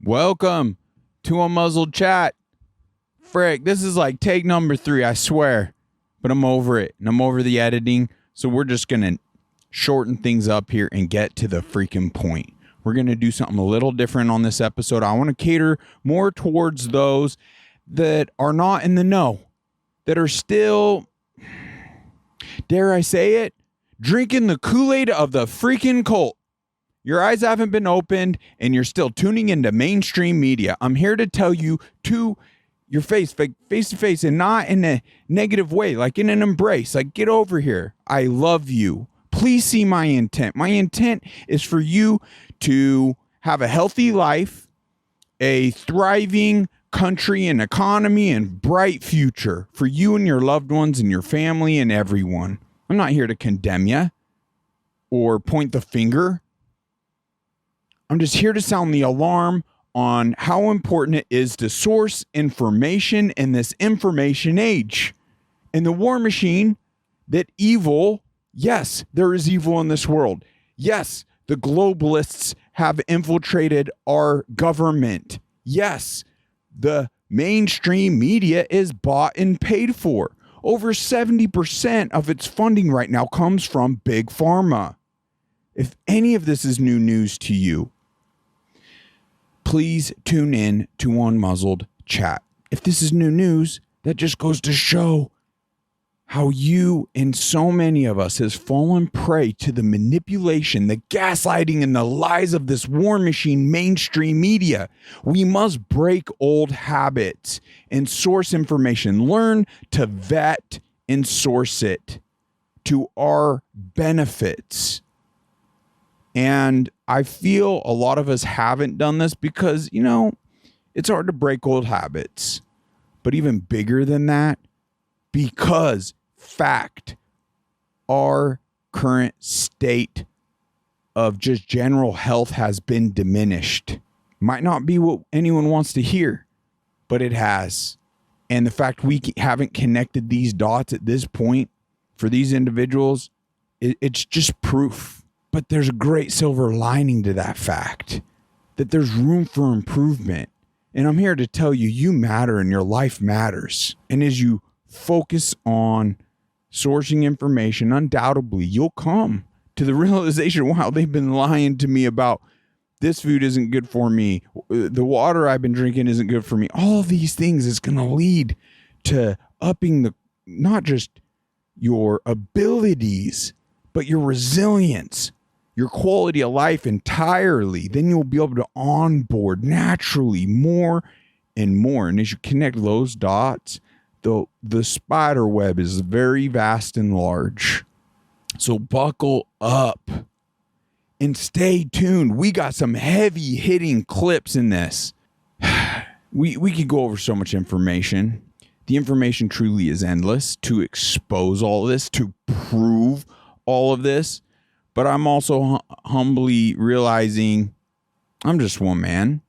Welcome to a muzzled chat. Frick, this is like take number 3, I swear. But I'm over it, and I'm over the editing, so we're just going to shorten things up here and get to the freaking point. We're going to do something a little different on this episode. I want to cater more towards those that are not in the know, that are still, dare I say it, drinking the Kool-Aid of the freaking cult. Your eyes haven't been opened and you're still tuning into mainstream media. I'm here to tell you to your face to face, and not in a negative way, like in an embrace, like get over here. I love you. Please see my intent. My intent is for you to have a healthy life, a thriving country and economy, and bright future for you and your loved ones and your family and everyone. I'm not here to condemn you or point the finger. I'm just here to sound the alarm on how important it is to source information in this information age. And the war machine that evil, yes, there is evil in this world. Yes, the globalists have infiltrated our government. Yes, the mainstream media is bought and paid for. Over 70% of its funding right now comes from Big Pharma. If any of this is new news to you, please tune in to Unmuzzled Chat. If this is new news, that just goes to show how you and so many of us has fallen prey to the manipulation, the gaslighting, and the lies of this war machine mainstream media. We must break old habits and source information. Learn to vet and source it to our benefits. And I feel a lot of us haven't done this because, it's hard to break old habits. But even bigger than that, because fact, our current state of just general health has been diminished. Might not be what anyone wants to hear, but it has. And the fact we haven't connected these dots at this point for these individuals, it's just proof. But there's a great silver lining to that fact, that there's room for improvement. And I'm here to tell you, you matter and your life matters. And as you focus on sourcing information, undoubtedly, you'll come to the realization, wow, they've been lying to me about this food isn't good for me. The water I've been drinking isn't good for me. All of these things is going to lead to upping not just your abilities, but your resilience, your quality of life entirely. Then you'll be able to onboard naturally more and more. And as you connect those dots, the spider web is very vast and large. So buckle up and stay tuned. We got some heavy hitting clips in this. We could go over so much information. The information truly is endless to expose all of this, to prove all of this. But I'm also humbly realizing I'm just one man.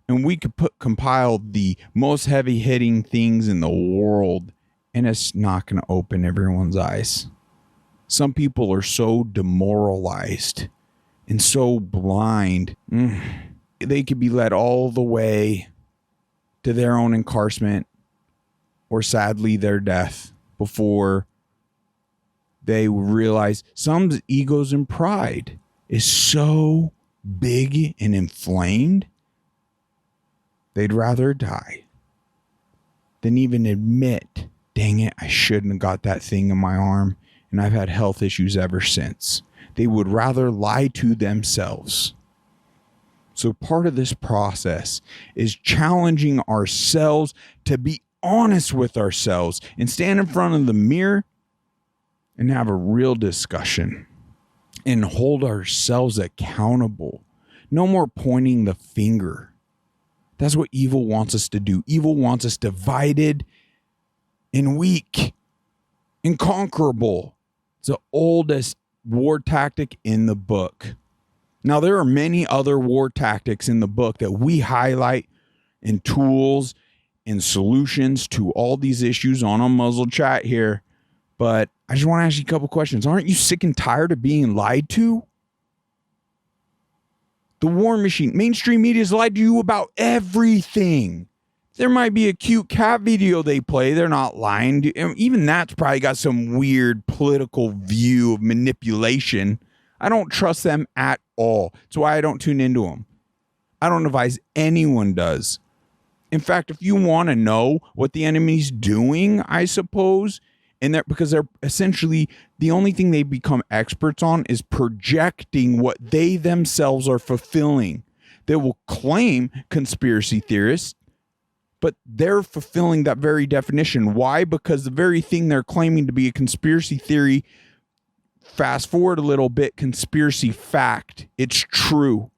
And we could compile the most heavy-hitting things in the world, and it's not going to open everyone's eyes. Some people are so demoralized and so blind. They could be led all the way to their own incarceration or sadly their death before they realize some egos and pride is so big and inflamed, they'd rather die than even admit, dang it, I shouldn't have got that thing in my arm, and I've had health issues ever since. They would rather lie to themselves. So part of this process is challenging ourselves to be honest with ourselves and stand in front of the mirror and have a real discussion and hold ourselves accountable. No more pointing the finger. That's what evil wants us to do. Evil wants us divided and weak, inconquerable. It's the oldest war tactic in the book. Now, there are many other war tactics in the book that we highlight and tools and solutions to all these issues on Unmuzzled Chat here. But I just want to ask you a couple questions. Aren't you sick and tired of being lied to? The war machine. Mainstream media's lied to you about everything. There might be a cute cat video they play. They're not lying. Even that's probably got some weird political view of manipulation. I don't trust them at all. That's why I don't tune into them. I don't advise anyone does. In fact, if you want to know what the enemy's doing, I suppose, because they're essentially the only thing they become experts on is projecting what they themselves are fulfilling. They will claim conspiracy theorists, but they're fulfilling that very definition. Why? Because the very thing they're claiming to be a conspiracy theory, fast forward a little bit, conspiracy fact, it's true.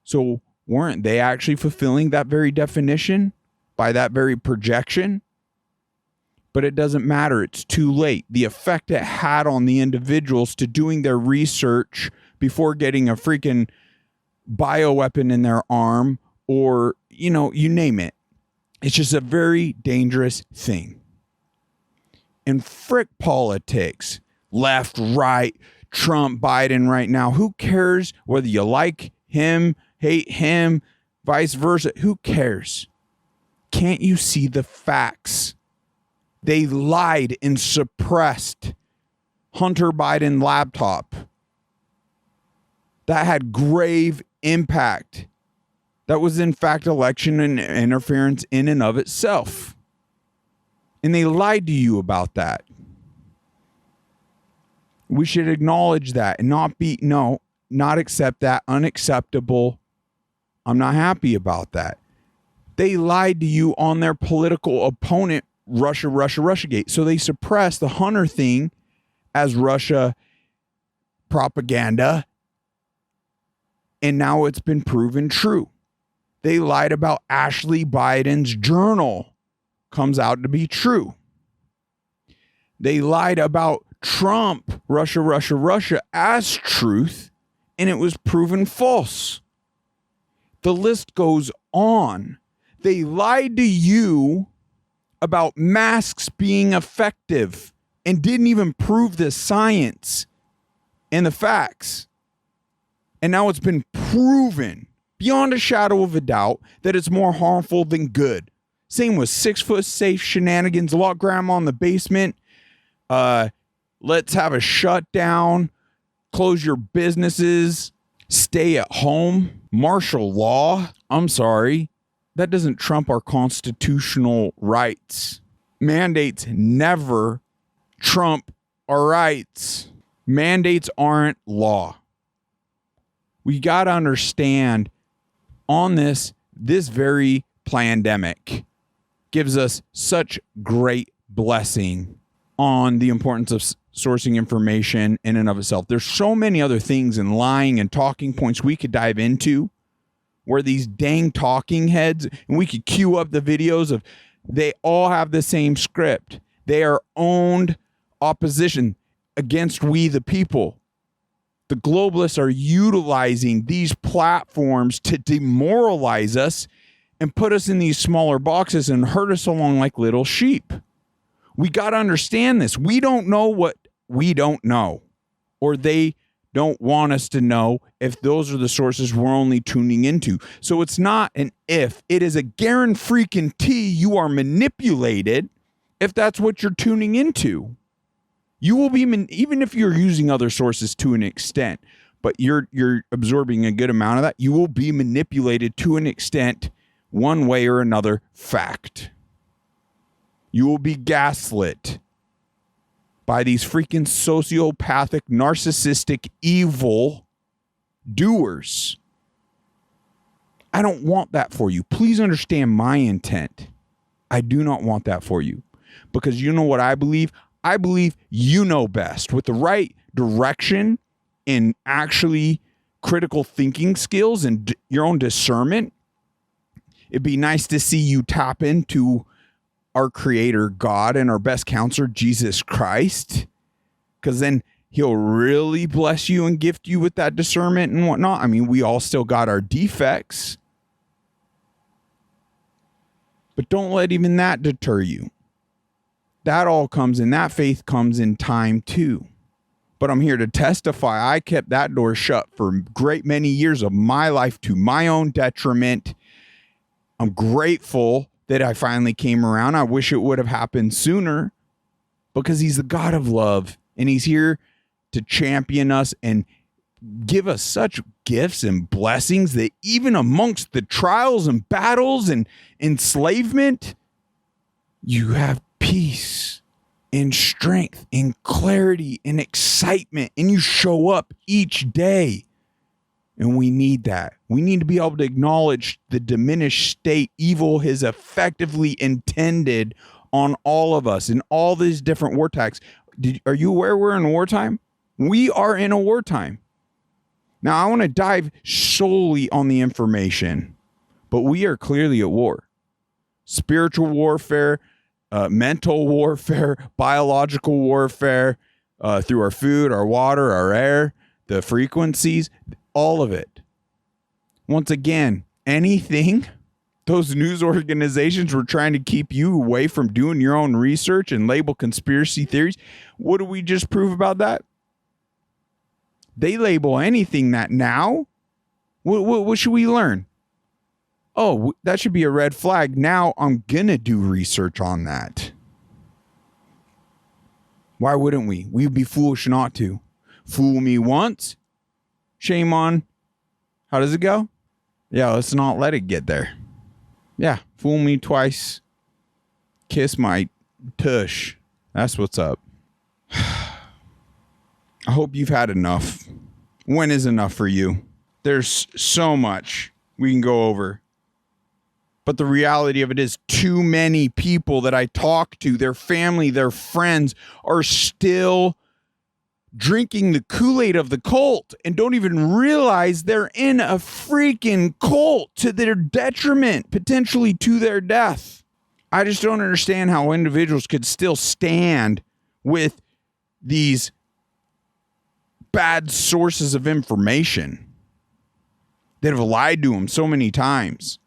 So weren't they actually fulfilling that very definition by that very projection? But it doesn't matter. It's too late. The effect it had on the individuals to doing their research before getting a freaking bioweapon in their arm or, you name it. It's just a very dangerous thing. And frick politics, left, right, Trump, Biden right now. Who cares whether you like him, hate him, vice versa? Who cares? Can't you see the facts? They lied and suppressed Hunter Biden laptop. That had grave impact. That was, in fact, election and interference in and of itself. And they lied to you about that. We should acknowledge that and not accept that. Unacceptable. I'm not happy about that. They lied to you on their political opponent, Russiagate. So they suppressed the Hunter thing as Russia propaganda. And now it's been proven true. They lied about Ashley Biden's journal. Comes out to be true. They lied about Trump, Russia as truth, and it was proven false. The list goes on. They lied to you about masks being effective and didn't even prove the science and the facts. And now it's been proven beyond a shadow of a doubt that it's more harmful than good. Same with 6 foot safe shenanigans, lock grandma in the basement. Let's have a shutdown, close your businesses, stay at home, martial law. I'm sorry. That doesn't trump our constitutional rights. Mandates never trump our rights. Mandates aren't law. We got to understand on this very pandemic gives us such great blessing on the importance of sourcing information in and of itself. There's so many other things in lying and talking points we could dive into where these dang talking heads, and we could queue up the videos of, they all have the same script. They are owned opposition against we the people. The globalists are utilizing these platforms to demoralize us and put us in these smaller boxes and herd us along like little sheep. We got to understand this. We don't know what we don't know, or they don't want us to know if those are the sources we're only tuning into. So it's not an if, it is a guarantee you are manipulated if that's what you're tuning into. You will be, even if you're using other sources to an extent, but you're absorbing a good amount of that, you will be manipulated to an extent, one way or another. Fact. You will be gaslit by these freaking sociopathic, narcissistic, evil doers. I don't want that for you. Please understand my intent. I do not want that for you. Because you know what I believe? I believe you know best. With the right direction and actually critical thinking skills and your own discernment, it'd be nice to see you tap into our creator God and our best counselor Jesus Christ, because then he'll really bless you and gift you with that discernment and whatnot. I mean, we all still got our defects, but don't let even that deter you. That all comes in, that faith comes in time too. but I'm here to testify I kept that door shut for a great many years of my life to my own detriment. I'm grateful that I finally came around. I wish it would have happened sooner, because he's the God of love, and he's here to champion us and give us such gifts and blessings that even amongst the trials and battles and enslavement, you have peace and strength and clarity and excitement, and you show up each day. And we need that. We need to be able to acknowledge the diminished state evil has effectively intended on all of us in all these different war tactics. Are you aware we're in wartime? We are in a wartime. Now, I want to dive solely on the information, but we are clearly at war. Spiritual warfare, mental warfare, biological warfare, through our food, our water, our air, the frequencies, all of it. Once again, anything those news organizations were trying to keep you away from doing your own research and label conspiracy theories, what do we just prove about that? They label anything that now. What should we learn? Oh, that should be a red flag. Now I'm going to do research on that. Why wouldn't we? We'd be foolish not to. Fool me once, shame on. How does it go? Yeah, let's not let it get there. Yeah, fool me twice, kiss my tush. That's what's up. I hope you've had enough. When is enough for you? There's so much we can go over. But the reality of it is too many people that I talk to, their family, their friends, are still drinking the Kool-Aid of the cult and don't even realize they're in a freaking cult to their detriment, potentially to their death. I just don't understand how individuals could still stand with these bad sources of information that have lied to them so many times,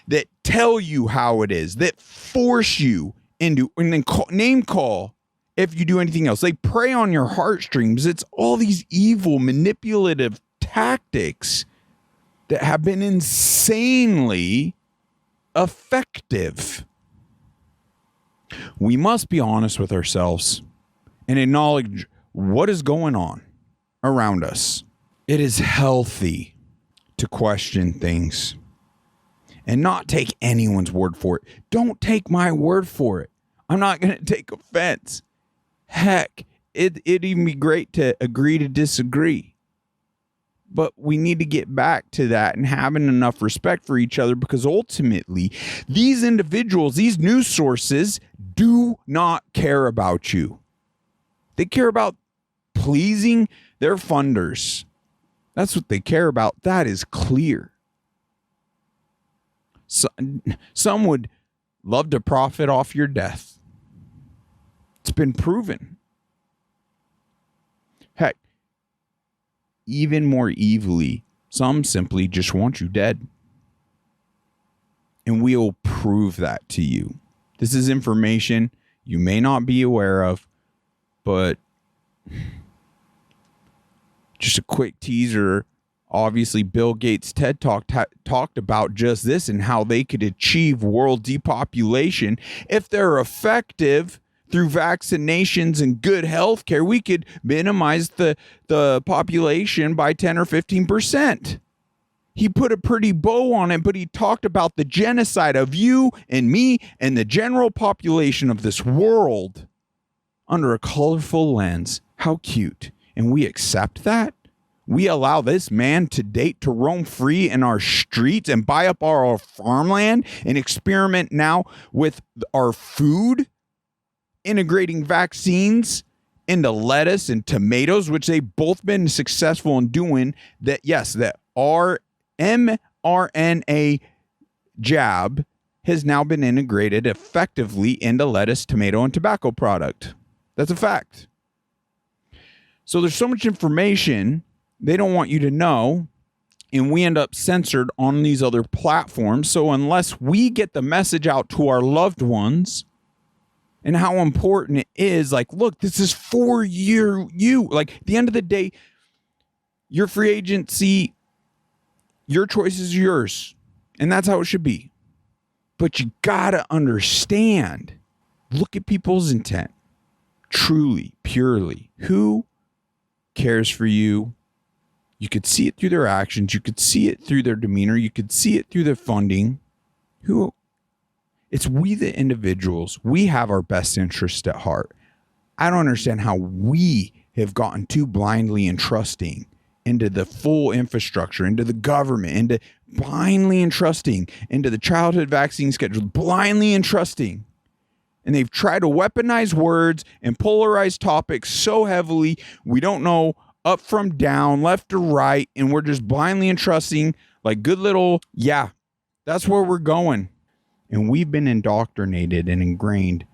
that tell you how it is, that force you into, and then name call if you do anything else. They prey on your heartstrings. It's all these evil, manipulative tactics that have been insanely effective. We must be honest with ourselves and acknowledge what is going on around us. It is healthy to question things and not take anyone's word for it. Don't take my word for it. I'm not going to take offense. Heck, it'd even be great to agree to disagree. But we need to get back to that and having enough respect for each other, because ultimately, these individuals, these news sources, do not care about you. They care about pleasing their funders. That's what they care about. That is clear. Some would love to profit off your death. It's been proven. Heck, even more evilly, some simply just want you dead. And we'll prove that to you. This is information you may not be aware of, but just a quick teaser. Obviously, Bill Gates' TED Talk talked about just this and how they could achieve world depopulation if they're effective through vaccinations and good health care. We could minimize the population by 10 or 15%. He put a pretty bow on it, but he talked about the genocide of you and me and the general population of this world under a colorful lens. How cute. And we accept that? We allow this man to date to roam free in our streets and buy up our farmland and experiment now with our food, integrating vaccines into lettuce and tomatoes, which they've both been successful in doing. That, yes, that our mRNA jab has now been integrated effectively into lettuce, tomato, and tobacco product. That's a fact. So there's so much information they don't want you to know, and we end up censored on these other platforms. So unless we get the message out to our loved ones and how important it is. Like, look, this is for you. Like, at the end of the day, your free agency, your choice is yours. And that's how it should be. But you gotta understand, look at people's intent. Truly, purely. Who cares for you? You could see it through their actions. You could see it through their demeanor. You could see it through their funding. Who? It's we, the individuals. We have our best interest at heart. I don't understand how we have gotten too blindly and trusting into the full infrastructure, into the government, into blindly entrusting into the childhood vaccine schedule, blindly entrusting. And they've tried to weaponize words and polarize topics so heavily, we don't know up from down, left to right, and we're just blindly entrusting like good little, yeah, that's where we're going. And we've been indoctrinated and ingrained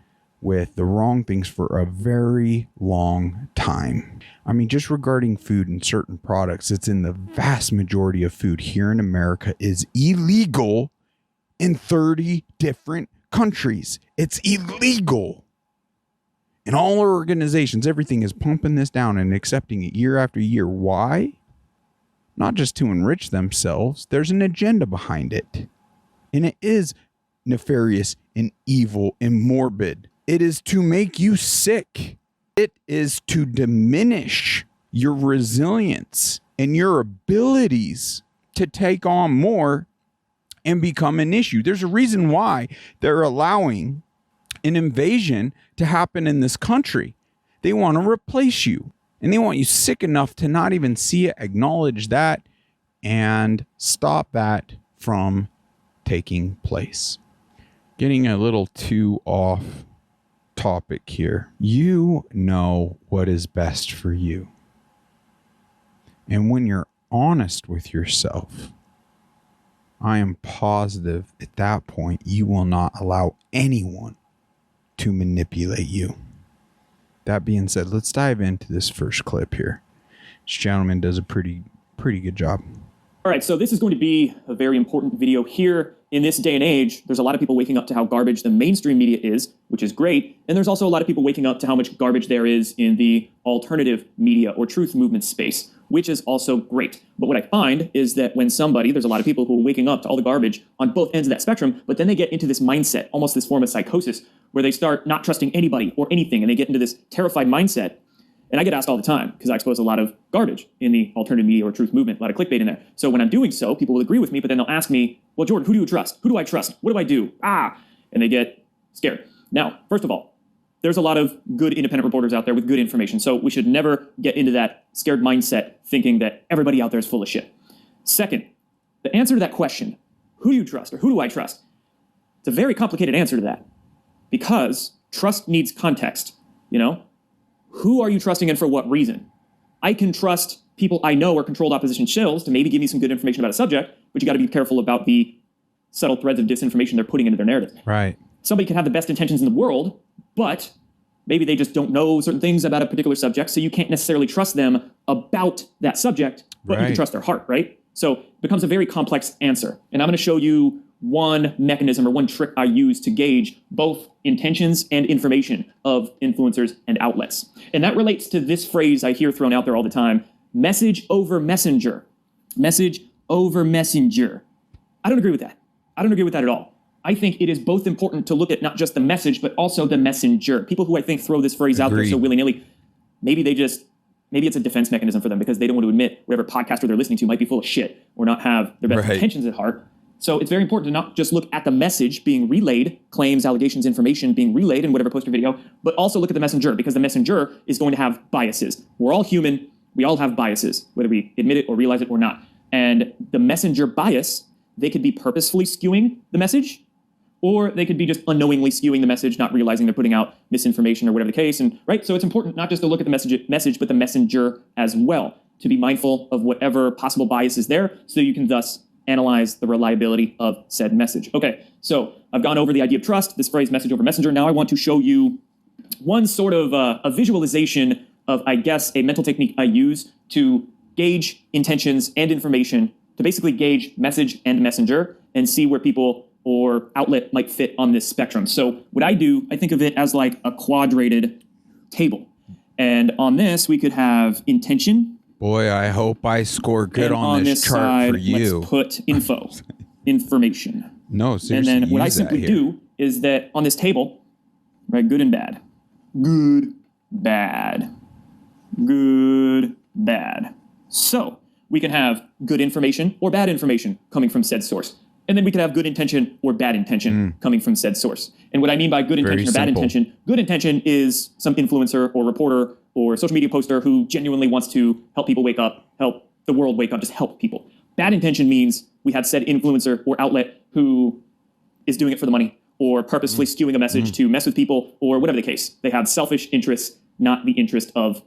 with the wrong things for a very long time. I mean, just regarding food and certain products, it's in the vast majority of food here in America is illegal in 30 different countries. It's illegal. And all our organizations, everything is pumping this down and accepting it year after year. Why? Not just to enrich themselves. There's an agenda behind it. And it is nefarious and evil and morbid. It is to make you sick. It is to diminish your resilience and your abilities to take on more and become an issue. There's a reason why they're allowing an invasion to happen in this country. They want to replace you, and they want you sick enough to not even see it, acknowledge that, and stop that from taking place. Getting a little too off topic here. You know what is best for you. And when you're honest with yourself, I am positive at that point you will not allow anyone to manipulate you. That being said, let's dive into this first clip here. This gentleman does a pretty good job. All right, so this is going to be a very important video here. In this day and age, there's a lot of people waking up to how garbage the mainstream media is, which is great. And there's also a lot of people waking up to how much garbage there is in the alternative media or truth movement space, which is also great. But what I find is that when there's a lot of people who are waking up to all the garbage on both ends of that spectrum, but then they get into this mindset, almost this form of psychosis, where they start not trusting anybody or anything, and they get into this terrified mindset. And I get asked all the time, because I expose a lot of garbage in the alternative media or truth movement, a lot of clickbait in there. So when I'm doing so, people will agree with me, but then they'll ask me, well, Jordan, who do you trust? Who do I trust? What do I do? And they get scared. Now, first of all, there's a lot of good independent reporters out there with good information. So we should never get into that scared mindset thinking that everybody out there is full of shit. Second, the answer to that question, who do you trust or who do I trust? It's a very complicated answer to that, because trust needs context, you know? Who are you trusting and for what reason? I can trust people I know are controlled opposition shills to maybe give me some good information about a subject, but you got to be careful about the subtle threads of disinformation they're putting into their narrative. Right. Somebody can have the best intentions in the world, but maybe they just don't know certain things about a particular subject, so you can't necessarily trust them about that subject, but you can trust their heart, right? So it becomes a very complex answer. And I'm going to show you one mechanism or one trick I use to gauge both intentions and information of influencers and outlets. And that relates to this phrase I hear thrown out there all the time, message over messenger. Message over messenger. I don't agree with that. I don't agree with that at all. I think it is both important to look at not just the message, but also the messenger. People who I think throw this phrase out there so willy-nilly, maybe it's a defense mechanism for them because they don't want to admit whatever podcaster they're listening to might be full of shit or not have their best intentions at heart. So it's very important to not just look at the message being relayed, claims, allegations, information being relayed in whatever post or video, but also look at the messenger, because the messenger is going to have biases. We're all human. We all have biases, whether we admit it or realize it or not. And the messenger bias, they could be purposefully skewing the message, or they could be just unknowingly skewing the message, not realizing they're putting out misinformation or whatever the case. And right, so it's important not just to look at the message, but the messenger as well, to be mindful of whatever possible bias is there, so you can thus analyze the reliability of said message. Okay, so I've gone over the idea of trust, this phrase message over messenger. Now I want to show you one sort of a visualization of, I guess, a mental technique I use to gauge intentions and information, to basically gauge message and messenger and see where people or outlet might fit on this spectrum. So what I do, I think of it as like a quadrated table. And on this, we could have intention. Boy, I hope I score good on this chart side, for you. Let's put information. No, seriously. And then what I simply do is that on this table, right, good and bad. Good, bad. Good, bad. So we can have good information or bad information coming from said source. And then we could have good intention or bad intention coming from said source. And what I mean by good intention or bad intention, good intention is some influencer or reporter or social media poster who genuinely wants to help people wake up, help the world wake up, just help people. Bad intention means we have said influencer or outlet who is doing it for the money or purposefully skewing a message to mess with people or whatever the case. They have selfish interests, not the interest of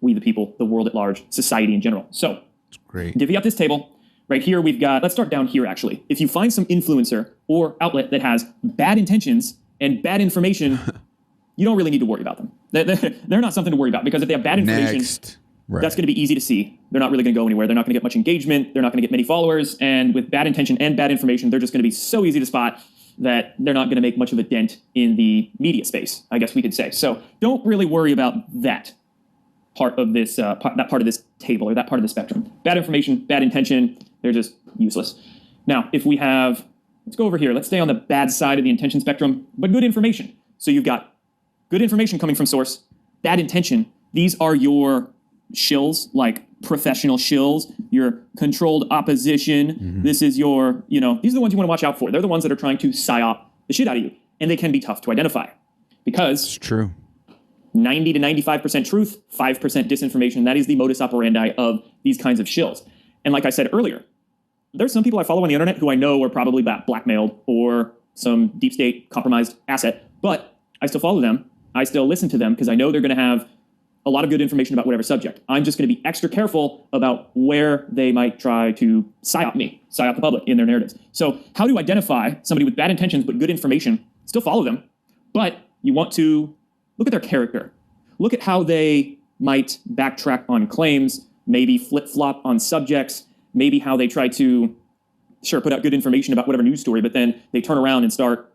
we the people, the world at large, society in general. So great. Divvy up this table. Right here we've got, let's start down here actually. If you find some influencer or outlet that has bad intentions and bad information, you don't really need to worry about them. They're not something to worry about because if they have bad information, that's going to be easy to see. They're not really going to go anywhere. They're not going to get much engagement. They're not going to get many followers. And with bad intention and bad information, they're just going to be so easy to spot that they're not going to make much of a dent in the media space, I guess we could say. So don't really worry about that part of this, that part of this table or that part of the spectrum. Bad information, bad intention, they're just useless. Now, if we have, let's go over here. Let's stay on the bad side of the intention spectrum, but good information. So you've got good information coming from source, bad intention. These are your shills, like professional shills, your controlled opposition. This is your, these are the ones you want to watch out for. They're the ones that are trying to psyop the shit out of you. And they can be tough to identify because it's true. 90 to 95% truth, 5% disinformation. That is the modus operandi of these kinds of shills. And like I said earlier, there's some people I follow on the internet who I know are probably blackmailed or some deep state compromised asset, but I still follow them. I still listen to them because I know they're going to have a lot of good information about whatever subject. I'm just going to be extra careful about where they might try to psyop me, psyop the public in their narratives. So how to identify somebody with bad intentions but good information, still follow them, but you want to look at their character. Look at how they might backtrack on claims, maybe flip-flop on subjects, maybe how they try to, put out good information about whatever news story, but then they turn around and start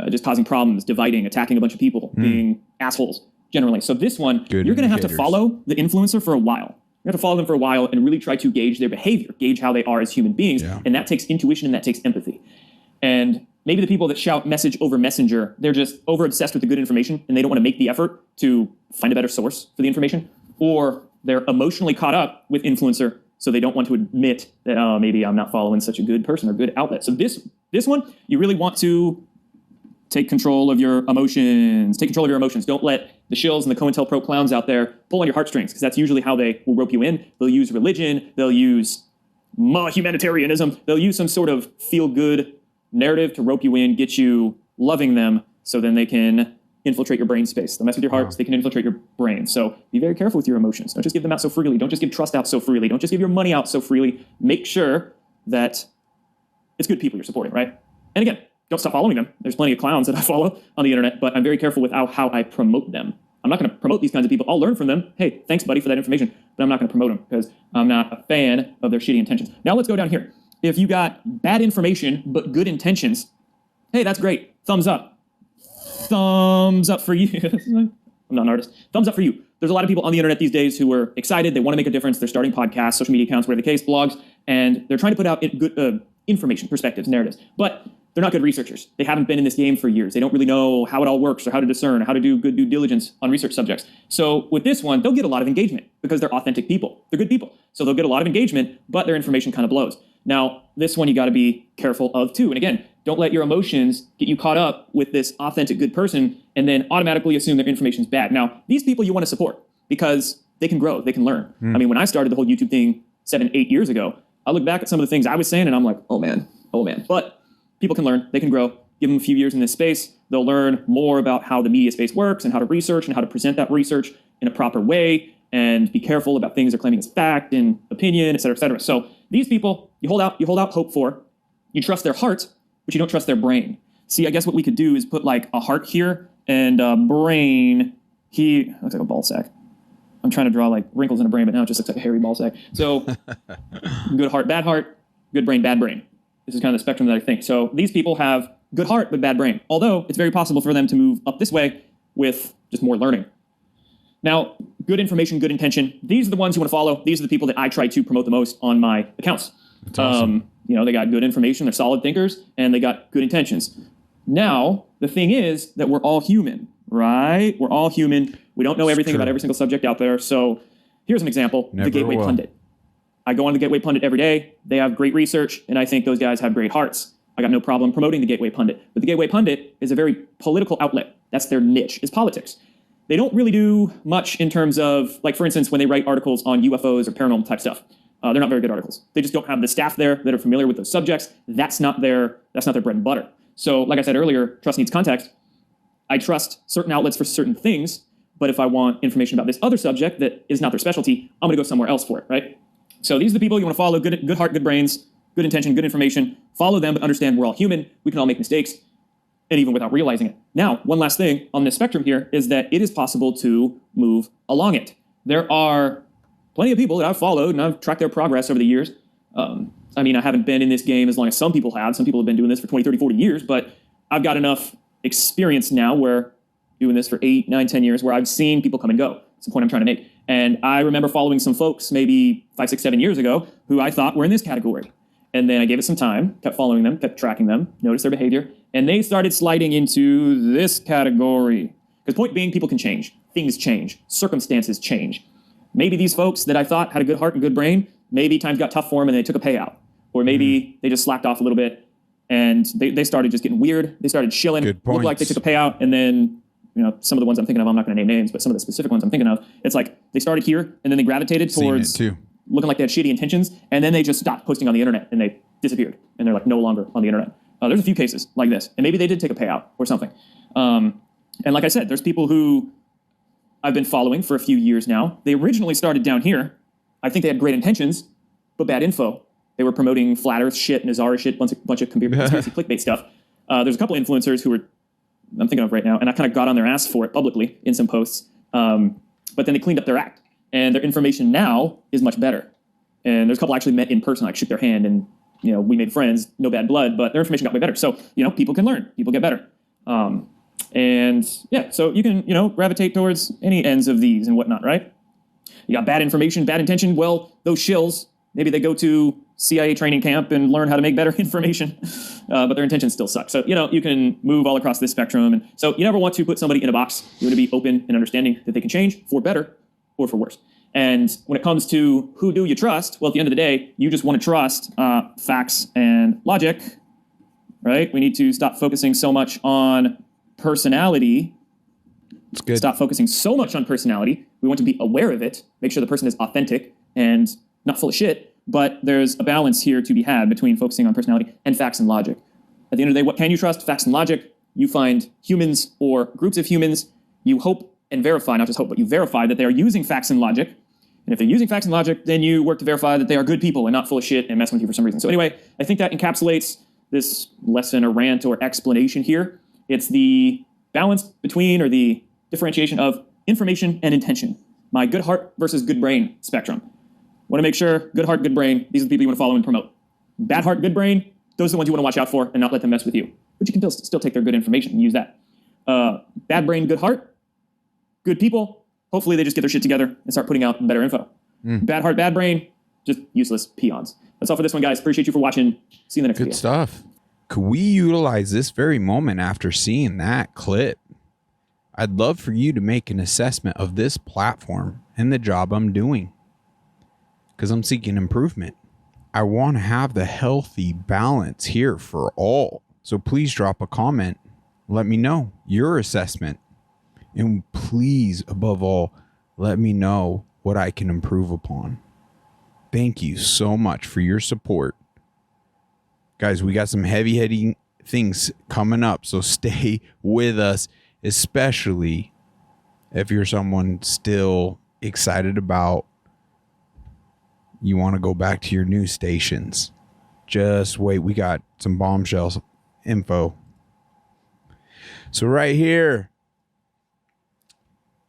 just causing problems, dividing, attacking a bunch of people, being assholes generally. So this one, you're going to have to follow the influencer for a while. You have to follow them for a while and really try to gauge their behavior, gauge how they are as human beings. Yeah. And that takes intuition and that takes empathy. And maybe the people that shout message over messenger, they're just over obsessed with the good information and they don't want to make the effort to find a better source for the information, or they're emotionally caught up with influencer, so they don't want to admit that, oh, maybe I'm not following such a good person or good outlet. So this one, you really want to take control of your emotions. Take control of your emotions. Don't let the shills and the COINTELPRO clowns out there pull on your heartstrings, because that's usually how they will rope you in. They'll use religion. They'll use humanitarianism. They'll use some sort of feel-good narrative to rope you in, get you loving them, so then they can infiltrate your brain space. They'll mess with your heart, so they can infiltrate your brain. So be very careful with your emotions. Don't just give them out so freely. Don't just give trust out so freely. Don't just give your money out so freely. Make sure that it's good people you're supporting, right? And again, don't stop following them. There's plenty of clowns that I follow on the internet, but I'm very careful with how I promote them. I'm not going to promote these kinds of people. I'll learn from them. Hey, thanks, buddy, for that information, but I'm not going to promote them because I'm not a fan of their shitty intentions. Now let's go down here. If you got bad information but good intentions, hey, that's great. Thumbs up. Thumbs up for you. I'm not an artist. Thumbs up for you. There's a lot of people on the internet these days who are excited. They want to make a difference. They're starting podcasts, social media accounts, whatever the case, blogs, and they're trying to put out good information, perspectives, narratives. But they're not good researchers. They haven't been in this game for years. They don't really know how it all works or how to discern, or how to do good due diligence on research subjects. So with this one, they'll get a lot of engagement because they're authentic people. They're good people. So they'll get a lot of engagement, but their information kind of blows. Now, this one you got to be careful of too. And again, don't let your emotions get you caught up with this authentic good person and then automatically assume their information's bad. Now, these people you want to support because they can grow, they can learn. I mean, when I started the whole YouTube thing 7-8 years ago, I look back at some of the things I was saying and I'm like, oh man. But people can learn, they can grow. Give them a few years in this space, they'll learn more about how the media space works and how to research and how to present that research in a proper way, and be careful about things they're claiming as fact and opinion, et cetera, et cetera. So these people, you hold out hope for, you trust their heart, but you don't trust their brain. See, I guess what we could do is put like a heart here and a brain here. Looks like a ball sack. I'm trying to draw like wrinkles in a brain, but now it just looks like a hairy ball sack. So good heart, bad brain. This This is kind of the spectrum that I think. So these people have good heart but bad brain, although it's very possible for them to move up this way with just more learning. Now, good information, good intention. These are the ones you want to follow. These are the people that I try to promote the most on my accounts. That's awesome. They got good information, they're solid thinkers, and they got good intentions. Now, the thing is that we're all human, right? We're all human. We don't know everything about every single subject out there. So here's an example, the Gateway Pundit. I go on the Gateway Pundit every day. They have great research, and I think those guys have great hearts. I got no problem promoting the Gateway Pundit. But the Gateway Pundit is a very political outlet. That's their niche, is politics. They don't really do much in terms of, like, for instance, when they write articles on UFOs or paranormal type stuff. They're not very good articles. They just don't have the staff there that are familiar with those subjects. That's not their bread and butter. So, like I said earlier, trust needs context. I trust certain outlets for certain things, but if I want information about this other subject that is not their specialty, I'm going to go somewhere else for it, right? So these are the people you want to follow. Good heart, good brains, good intention, good information. Follow them, but understand we're all human. We can all make mistakes, and even without realizing it. Now, one last thing on this spectrum here is that it is possible to move along it. There are plenty of people that I've followed, and I've tracked their progress over the years. I haven't been in this game as long as some people have. Some people have been doing this for 20, 30, 40 years, but I've got enough experience now where doing this for 8, 9, 10 years where I've seen people come and go. That's the point I'm trying to make. And I remember following some folks maybe 5, 6, 7 years ago who I thought were in this category. And then I gave it some time, kept following them, kept tracking them, noticed their behavior, and they started sliding into this category. Because point being, people can change. Things change. Circumstances change. Maybe these folks that I thought had a good heart and good brain, maybe times got tough for them and they took a payout. Or maybe they just slacked off a little bit and they started just getting weird. They started shilling, looked like they took a payout, and then some of the ones I'm thinking of, I'm not going to name names, but some of the specific ones I'm thinking of, it's like they started here and then they gravitated towards looking like they had shitty intentions, and then they just stopped posting on the internet and they disappeared and they're like no longer on the internet. There's a few cases like this, and maybe they did take a payout or something. And like I said, there's people who I've been following for a few years now. They originally started down here. I think they had great intentions, but bad info. They were promoting flat earth shit and Azara shit, bunch of conspiracy clickbait stuff. There's a couple influencers who I'm thinking of right now, and I kind of got on their ass for it publicly in some posts. But then they cleaned up their act, and their information now is much better. And there's a couple I actually met in person. I shook their hand, and we made friends, no bad blood, but their information got way better. So people can learn, people get better. And yeah, so you can gravitate towards any ends of these and whatnot, right? You got bad information, bad intention. Well, those shills, maybe they go to CIA training camp and learn how to make better information, but their intentions still suck. So, you can move all across this spectrum. And so you never want to put somebody in a box. You want to be open and understanding that they can change for better or for worse. And when it comes to who do you trust, well, at the end of the day, you just want to trust facts and logic, right? We need to stop focusing so much on personality. It's good. Stop focusing so much on personality. We want to be aware of it, make sure the person is authentic and not full of shit. But there's a balance here to be had between focusing on personality and facts and logic. At the end of the day, what can you trust? Facts and logic. You find humans or groups of humans. You hope and verify, not just hope, but you verify that they are using facts and logic. And if they're using facts and logic, then you work to verify that they are good people and not full of shit and messing with you for some reason. So anyway, I think that encapsulates this lesson or rant or explanation here. It's the balance between, or the differentiation of, information and intention. My good heart versus good brain spectrum. Want to make sure, good heart, good brain, these are the people you want to follow and promote. Bad heart, good brain, those are the ones you want to watch out for and not let them mess with you. But you can still take their good information and use that. Bad brain, good heart, good people, hopefully they just get their shit together and start putting out better info. Bad heart, bad brain, just useless peons. That's all for this one, guys. Appreciate you for watching. See you in the next video. Good stuff. Could we utilize this very moment after seeing that clip? I'd love for you to make an assessment of this platform and the job I'm doing, because I'm seeking improvement. I want to have the healthy balance here for all. So please drop a comment. Let me know your assessment. And please, above all, let me know what I can improve upon. Thank you so much for your support. Guys, we got some heavy things coming up, so stay with us, especially if you're someone still excited about you want to go back to your news stations. Just wait, we got some bombshells info. So right here,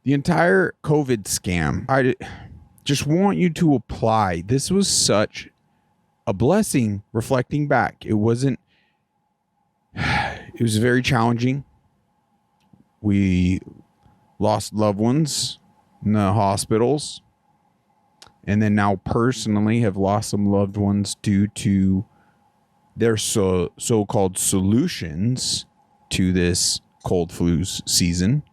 the entire COVID scam, I just want you to apply. This was such a blessing reflecting back. It was very challenging. We lost loved ones in the hospitals, and then now personally have lost some loved ones due to their so-called solutions to this cold flu season.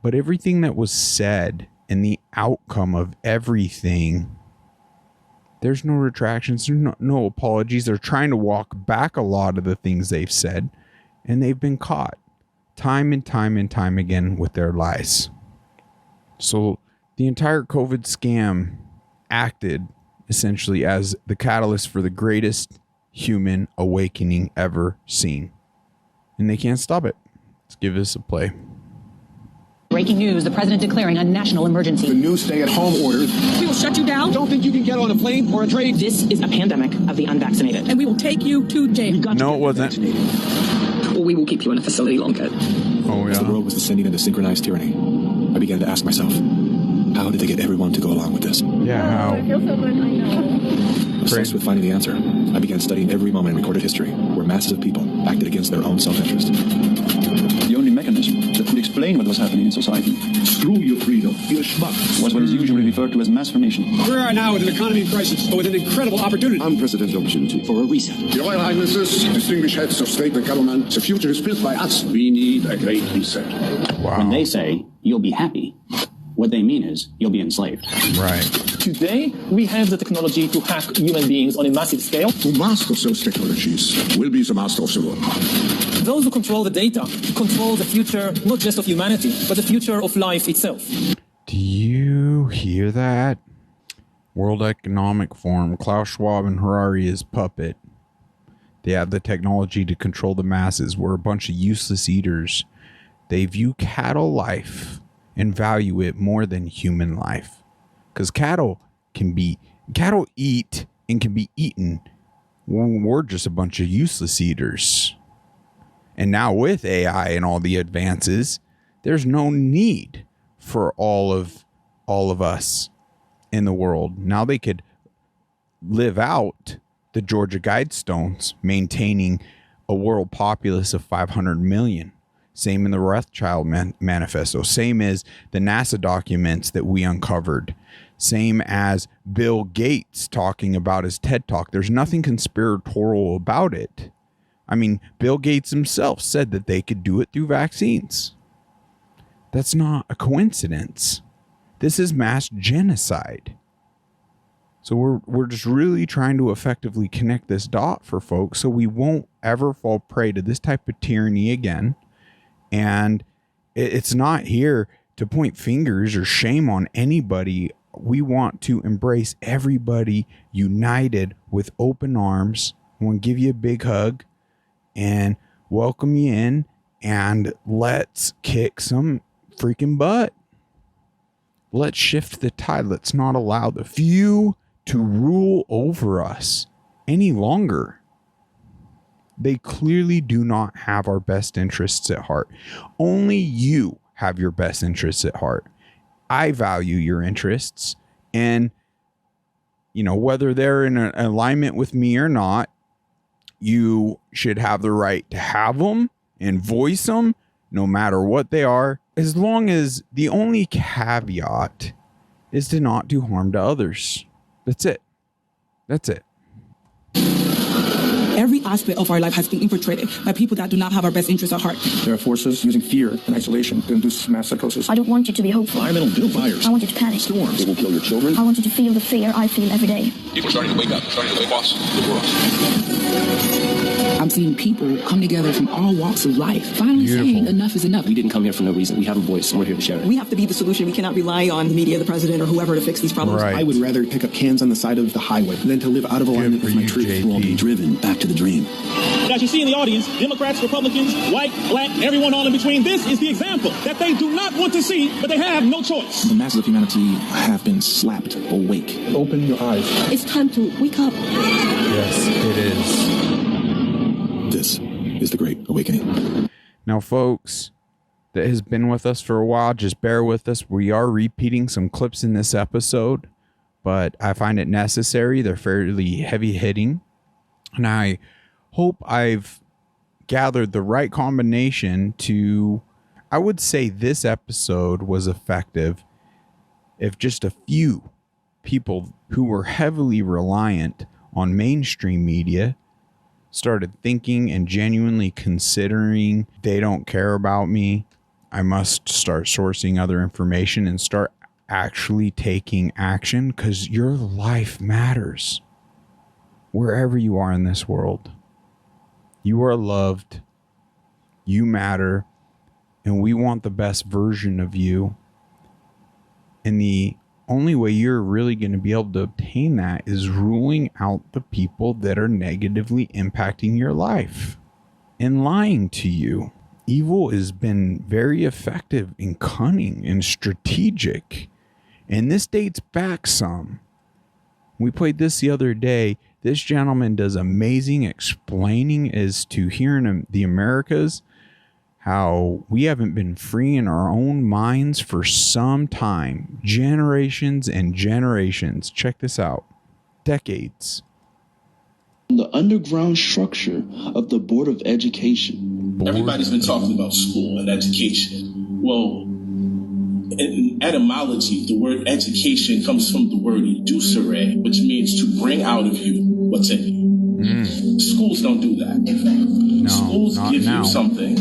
But everything that was said and the outcome of everything, there's no retractions, there's no apologies. They're trying to walk back a lot of the things they've said, and they've been caught time and time and time again with their lies. So the entire COVID scam acted essentially as the catalyst for the greatest human awakening ever seen. And they can't stop it. Let's give this a play. Breaking news, the president declaring a national emergency. The new stay-at-home orders. We will shut you down. Don't think you can get on a plane or a train. This is a pandemic of the unvaccinated. And we will take you to jail. No, it wasn't. Or we will keep you in a facility longer. Oh, yeah. As the world was descending into synchronized tyranny, I began to ask myself, how did they get everyone to go along with this? Yeah, how? I feel so good, I know. Obsessed with finding the answer, I began studying every moment in recorded history where masses of people acted against their own self-interest. The only mechanism that could explain what was happening in society Screw your freedom. You're a schmuck. was what is usually referred to as mass formation. We are now with an economy in crisis, but with an incredible opportunity. Unprecedented opportunity. For a reset. Your Royal Highnesses, distinguished heads of state and government, the future is built by us. We need a great reset. Wow. When they say, you'll be happy, what they mean is, you'll be enslaved. Right. Today, we have the technology to hack human beings on a massive scale. Who masters those technologies will be the master of the world. Those who control the data control the future, not just of humanity, but the future of life itself. Do you hear that? World Economic Forum, Klaus Schwab and Harari's puppet. They have the technology to control the masses. We're a bunch of useless eaters. They view cattle life and value it more than human life. Because cattle eat and can be eaten. We're just a bunch of useless eaters. And now with AI and all the advances, there's no need for all of us in the world. Now they could live out the Georgia Guidestones, maintaining a world populace of 500 million. Same in the Rothschild manifesto. Same as the NASA documents that we uncovered. Same as Bill Gates talking about his TED Talk. There's nothing conspiratorial about it. I mean, Bill Gates himself said that they could do it through vaccines. That's not a coincidence. This is mass genocide. So we're just really trying to effectively connect this dot for folks so we won't ever fall prey to this type of tyranny again. And it's not here to point fingers or shame on anybody. We want to embrace everybody united with open arms. I want to give you a big hug and welcome you in, and let's kick some freaking butt. Let's shift the tide. Let's not allow the few to rule over us any longer. They clearly do not have our best interests at heart. Only you have your best interests at heart. I value your interests, and whether they're in alignment with me or not, you should have the right to have them and voice them no matter what they are, as long as the only caveat is to not do harm to others. That's it. That's it. Every aspect of our life has been infiltrated by people that do not have our best interests at heart. There are forces using fear and isolation to induce mass psychosis. I don't want you to be hopeful. Environmental fires. I want you to panic. Storms. They will kill your children. I want you to feel the fear I feel every day. People are starting to wake up, starting to wake us. Look for us. I'm seeing people come together from all walks of life, finally saying enough is enough. We didn't come here for no reason. We have a voice, and we're here to share it. We have to be the solution. We cannot rely on the media, the president, or whoever to fix these problems. Right. I would rather pick up cans on the side of the highway than to live out of alignment with my truth. We'll all be Driven back to the dream. As you see in the audience, Democrats, Republicans, white, black, everyone all in between, this is the example that they do not want to see, but they have no choice. The masses of humanity have been slapped awake. Open your eyes. It's time to wake up. Yes, it is. This is the Great Awakening. Now, folks that has been with us for a while, just bear with us. We are repeating some clips in this episode. but I find it necessary. They're fairly heavy hitting, and I hope I've gathered the right combination to, I would say this episode was effective if just a few people who were heavily reliant on mainstream media started thinking and genuinely considering they don't care about me. I must start sourcing other information and start actually taking action, because your life matters wherever you are in this world. You are loved, you matter, and we want the best version of you. And the only way you're really going to be able to obtain that is ruling out the people that are negatively impacting your life and lying to you. Evil has been very effective and cunning and strategic. And this dates back some. We played this the other day. This gentleman does amazing explaining as to here in the Americas how we haven't been free in our own minds for some time. Generations and generations. Check this out. Decades. The underground structure of the Board of Education. Everybody's been talking about school and education. Well, in etymology, the word education comes from the word educere, which means to bring out of you what's in you. Schools don't do that. No, schools give you something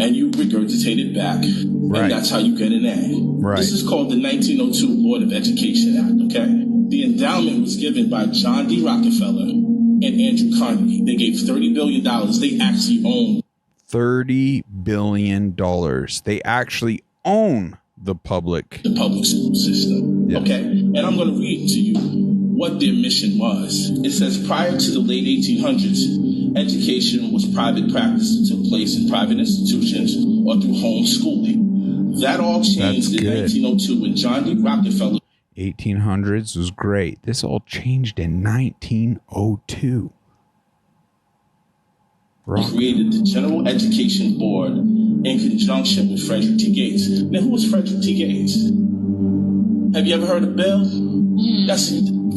and you regurgitate it back. Right. And that's how you get an A. Right. This is called the 1902 Board of Education Act, okay? The endowment was given by John D. Rockefeller and Andrew Carnegie. They gave $30 billion. They actually own $30 billion. They actually own the public school system. Yes. Okay, and I'm going to read to you what their mission was. It says, prior to the late 1800s, education was private practice that took place in private institutions or through homeschooling. That all changed in 1902 when John D. Rockefeller. 1800s was great. This all changed in 1902. Created the General Education Board in conjunction with Frederick T. Gates. Now, who was Frederick T. Gates? Have you ever heard of Bill? That's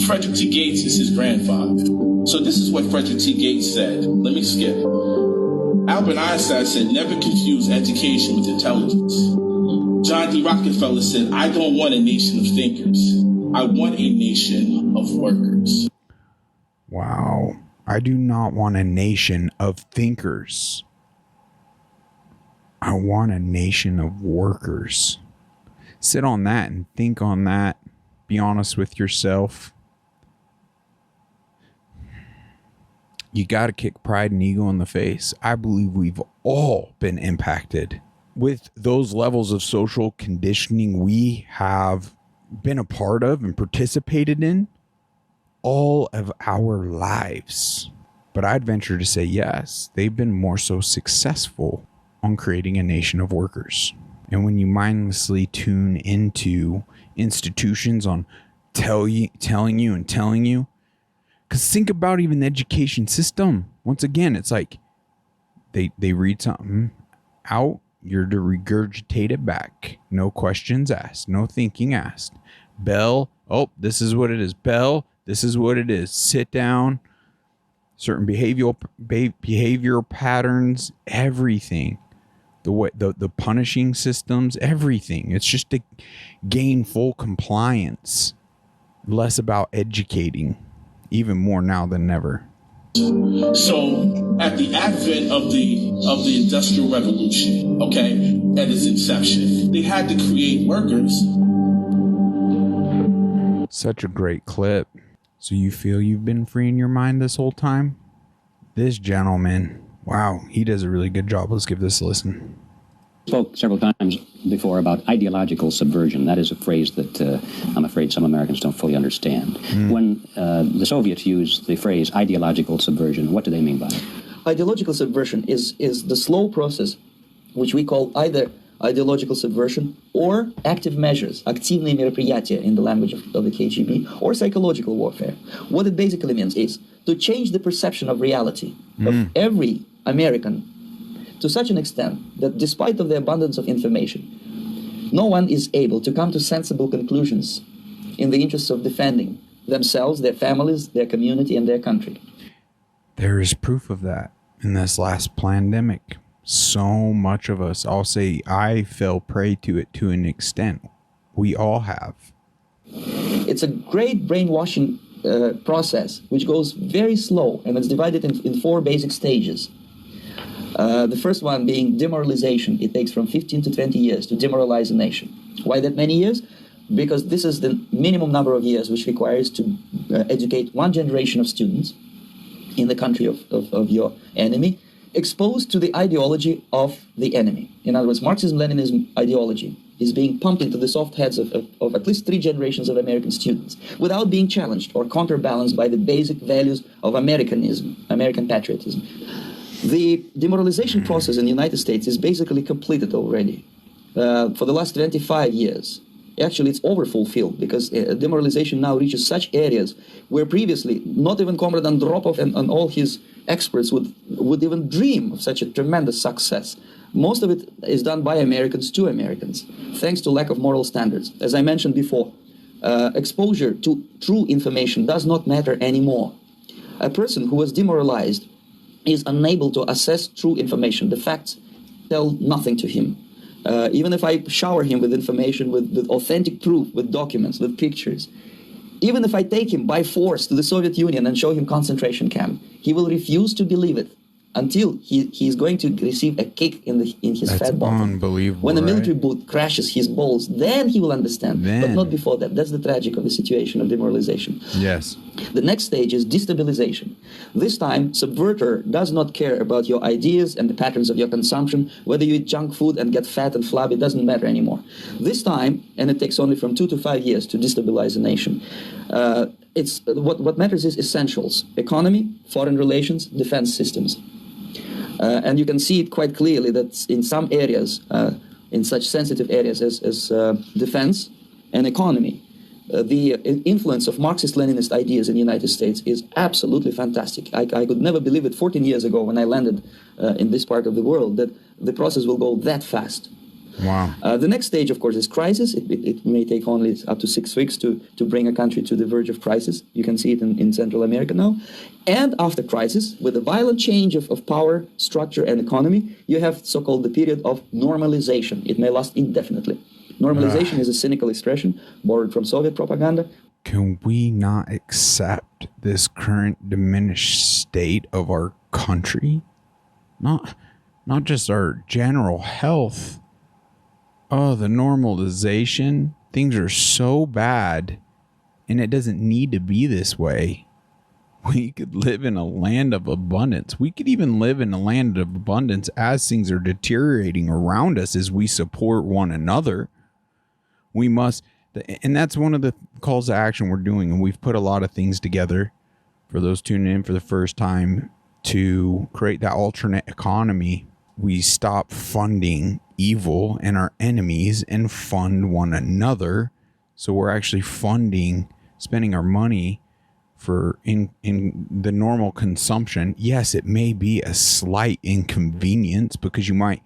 Frederick T. Gates is his grandfather. So this is what Frederick T. Gates said. Let me skip. Albert Einstein said, never confuse education with intelligence. John D. Rockefeller said, I don't want a nation of thinkers. I want a nation of workers. Wow. I do not want a nation of thinkers. I want a nation of workers. Sit on that and think on that. Be honest with yourself. You got to kick pride and ego in the face. I believe we've all been impacted with those levels of social conditioning we have been a part of and participated in all of our lives. But I'd venture to say, yes, they've been more so successful on creating a nation of workers. And when you mindlessly tune into institutions on telling you, because think about even the education system. Once again, it's like they read something out, you're to regurgitate it back. No questions asked, no thinking asked. Bell, oh, this is what it is. Bell, this is what it is. Sit down. Certain behavioral patterns, everything. The way the punishing systems, everything. It's just to gain full compliance. Less about educating, even more now than ever. So at the advent of the Industrial Revolution, okay, at its inception, they had to create workers. Such a great clip. So you feel you've been free in your mind this whole time? This gentleman, wow, he does a really good job. Let's give this a listen. Spoke several times before about ideological subversion. That is a phrase that I'm afraid some Americans don't fully understand. When the Soviets used the phrase ideological subversion, what do they mean by it? Ideological subversion is the slow process, which we call either ideological subversion or active measures, активные мероприятия in the language of the KGB, or psychological warfare. What it basically means is to change the perception of reality of every American to such an extent that despite of the abundance of information, no one is able to come to sensible conclusions in the interests of defending themselves, their families, their community, and their country. There is proof of that in this last pandemic. So much of us, I'll say I fell prey to it to an extent. We all have. It's a great brainwashing process, which goes very slow, and it's divided in 4 basic stages. The first one being demoralization. It takes from 15 to 20 years to demoralize a nation. Why that many years? Because this is the minimum number of years which requires to educate 1 generation of students in the country of your enemy, exposed to the ideology of the enemy. In other words, Marxism-Leninism ideology is being pumped into the soft heads of at least 3 generations of American students without being challenged or counterbalanced by the basic values of Americanism, American patriotism. The demoralization process in the United States is basically completed already. For the last 25 years. Actually, it's overfulfilled because demoralization now reaches such areas where previously not even Comrade Andropov and all his experts would even dream of such a tremendous success. Most of it is done by Americans to Americans, thanks to lack of moral standards. As I mentioned before, exposure to true information does not matter anymore. A person who was demoralized is unable to assess true information. The facts tell nothing to him. Even if I shower him with information, with authentic proof, with documents, with pictures, even if I take him by force to the Soviet Union and show him concentration camp, he will refuse to believe it until he is going to receive a kick in his fat bottom. Unbelievable. When a military right? boot crashes his balls, then he will understand. But not before that. That's the tragic of the situation of demoralization. Yes. The next stage is destabilization. This time, subverter does not care about your ideas and the patterns of your consumption. Whether you eat junk food and get fat and flabby, it doesn't matter anymore. This time, and it takes only from 2 to 5 years to destabilize a nation, what matters is essentials: economy, foreign relations, defense systems. And you can see it quite clearly that in some areas, in such sensitive areas as defense and economy, the influence of Marxist-Leninist ideas in the United States is absolutely fantastic. I could never believe it 14 years ago when I landed in this part of the world that the process will go that fast. Wow. The next stage, of course, is crisis. It may take only up to 6 weeks to bring a country to the verge of crisis. You can see it in Central America now. And after crisis, with a violent change of power, structure, and economy, you have so-called the period of normalization. It may last indefinitely. Normalization is a cynical expression borrowed from Soviet propaganda. Can we not accept this current diminished state of our country? Not just our general health. Oh, the normalization. Things are so bad, and it doesn't need to be this way. We could live in a land of abundance. We could even live in a land of abundance as things are deteriorating around us as we support one another. We must, and that's one of the calls to action we're doing, and we've put a lot of things together for those tuning in for the first time to create that alternate economy. We stop funding evil and our enemies and fund one another. So we're actually spending our money for in the normal consumption. Yes, it may be a slight inconvenience because you might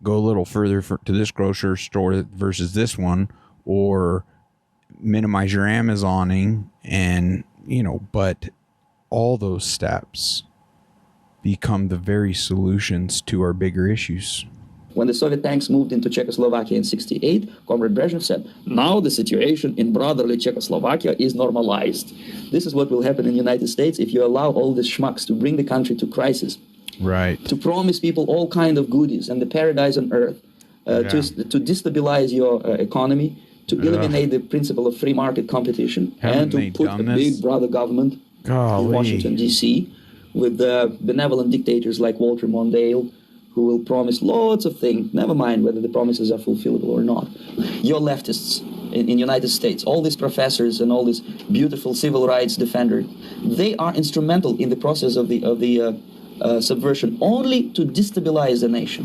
go a little further to this grocery store versus this one, or minimize your Amazoning, and but all those steps become the very solutions to our bigger issues. When the Soviet tanks moved into Czechoslovakia in '68, Comrade Brezhnev said, now the situation in brotherly Czechoslovakia is normalized. This is what will happen in the United States if you allow all these schmucks to bring the country to crisis. Right. To promise people all kind of goodies and the paradise on earth, to destabilize your economy, to eliminate the principle of free market competition, and to put a big brother government in Washington, D.C., with benevolent dictators like Walter Mondale, who will promise lots of things, never mind whether the promises are fulfillable or not. Your leftists in the United States, all these professors and all these beautiful civil rights defenders, they are instrumental in the process of the subversion only to destabilize the nation.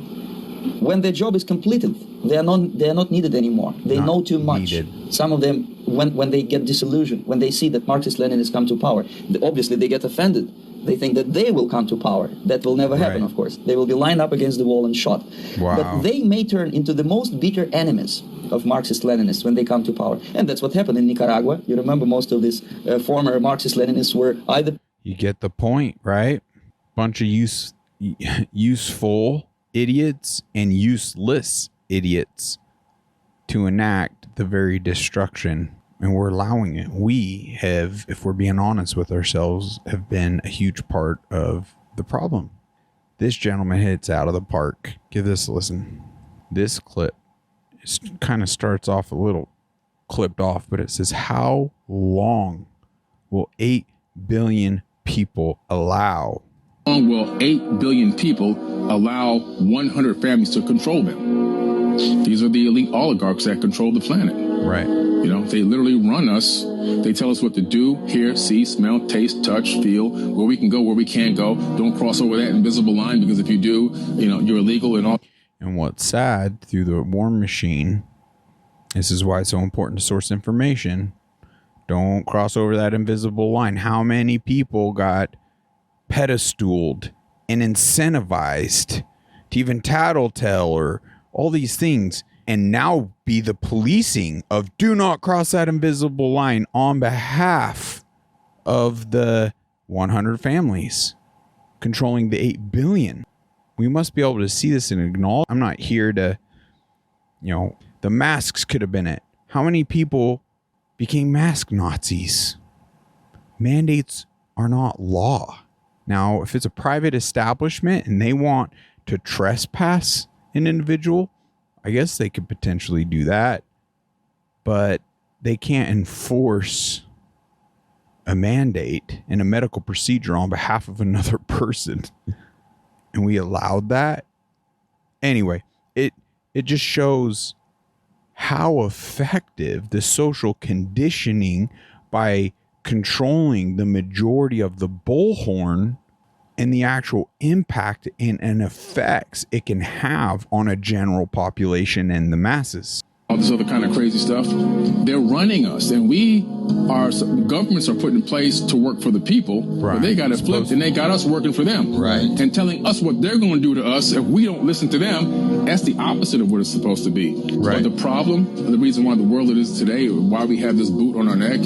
When their job is completed, they are not needed anymore. They know too much. Some of them, when they get disillusioned, when they see that Marxist-Leninists come to power, obviously they get offended. They think that they will come to power. That will never happen, of course. They will be lined up against the wall and shot. Wow. But they may turn into the most bitter enemies of Marxist-Leninists when they come to power. And that's what happened in Nicaragua. You remember most of these former Marxist-Leninists were either... You get the point, right? Bunch of useful idiots and useless idiots to enact the very destruction, and we're allowing it. We have, if we're being honest with ourselves, have been a huge part of the problem. This gentleman hits out of the park. Give this a listen. This clip kind of starts off a little clipped off, but it says, how long will 8 billion people allow? How long will 8 billion people allow 100 families to control them? These are the elite oligarchs that control the planet. Right. You know, they literally run us. They tell us what to do, hear, see, smell, taste, touch, feel, where we can go, where we can't go. Don't cross over that invisible line, because if you do, you know, you're illegal and all. And what's sad, through the war machine, this is why it's so important to source information. Don't cross over that invisible line. How many people got pedestaled and incentivized to even tattletale or all these things, and now be the policing of do not cross that invisible line on behalf of the 100 families controlling the 8 billion. We must be able to see this and acknowledge. I'm not here to, you know, the masks could have been it. How many people became mask Nazis? Mandates are not law. Now, if it's a private establishment and they want to trespass an individual, I guess they could potentially do that, but they can't enforce a mandate and a medical procedure on behalf of another person. And we allowed that. Anyway, it just shows how effective the social conditioning by controlling the majority of the bullhorn and the actual impact and effects it can have on a general population and the masses. All this other kind of crazy stuff. They're running us, and governments are put in place to work for the people, but they got it flipped, and they got us working for them. Right. And telling us what they're going to do to us if we don't listen to them. That's the opposite of what it's supposed to be. Right. But the problem, the reason why the world it is today, why we have this boot on our neck,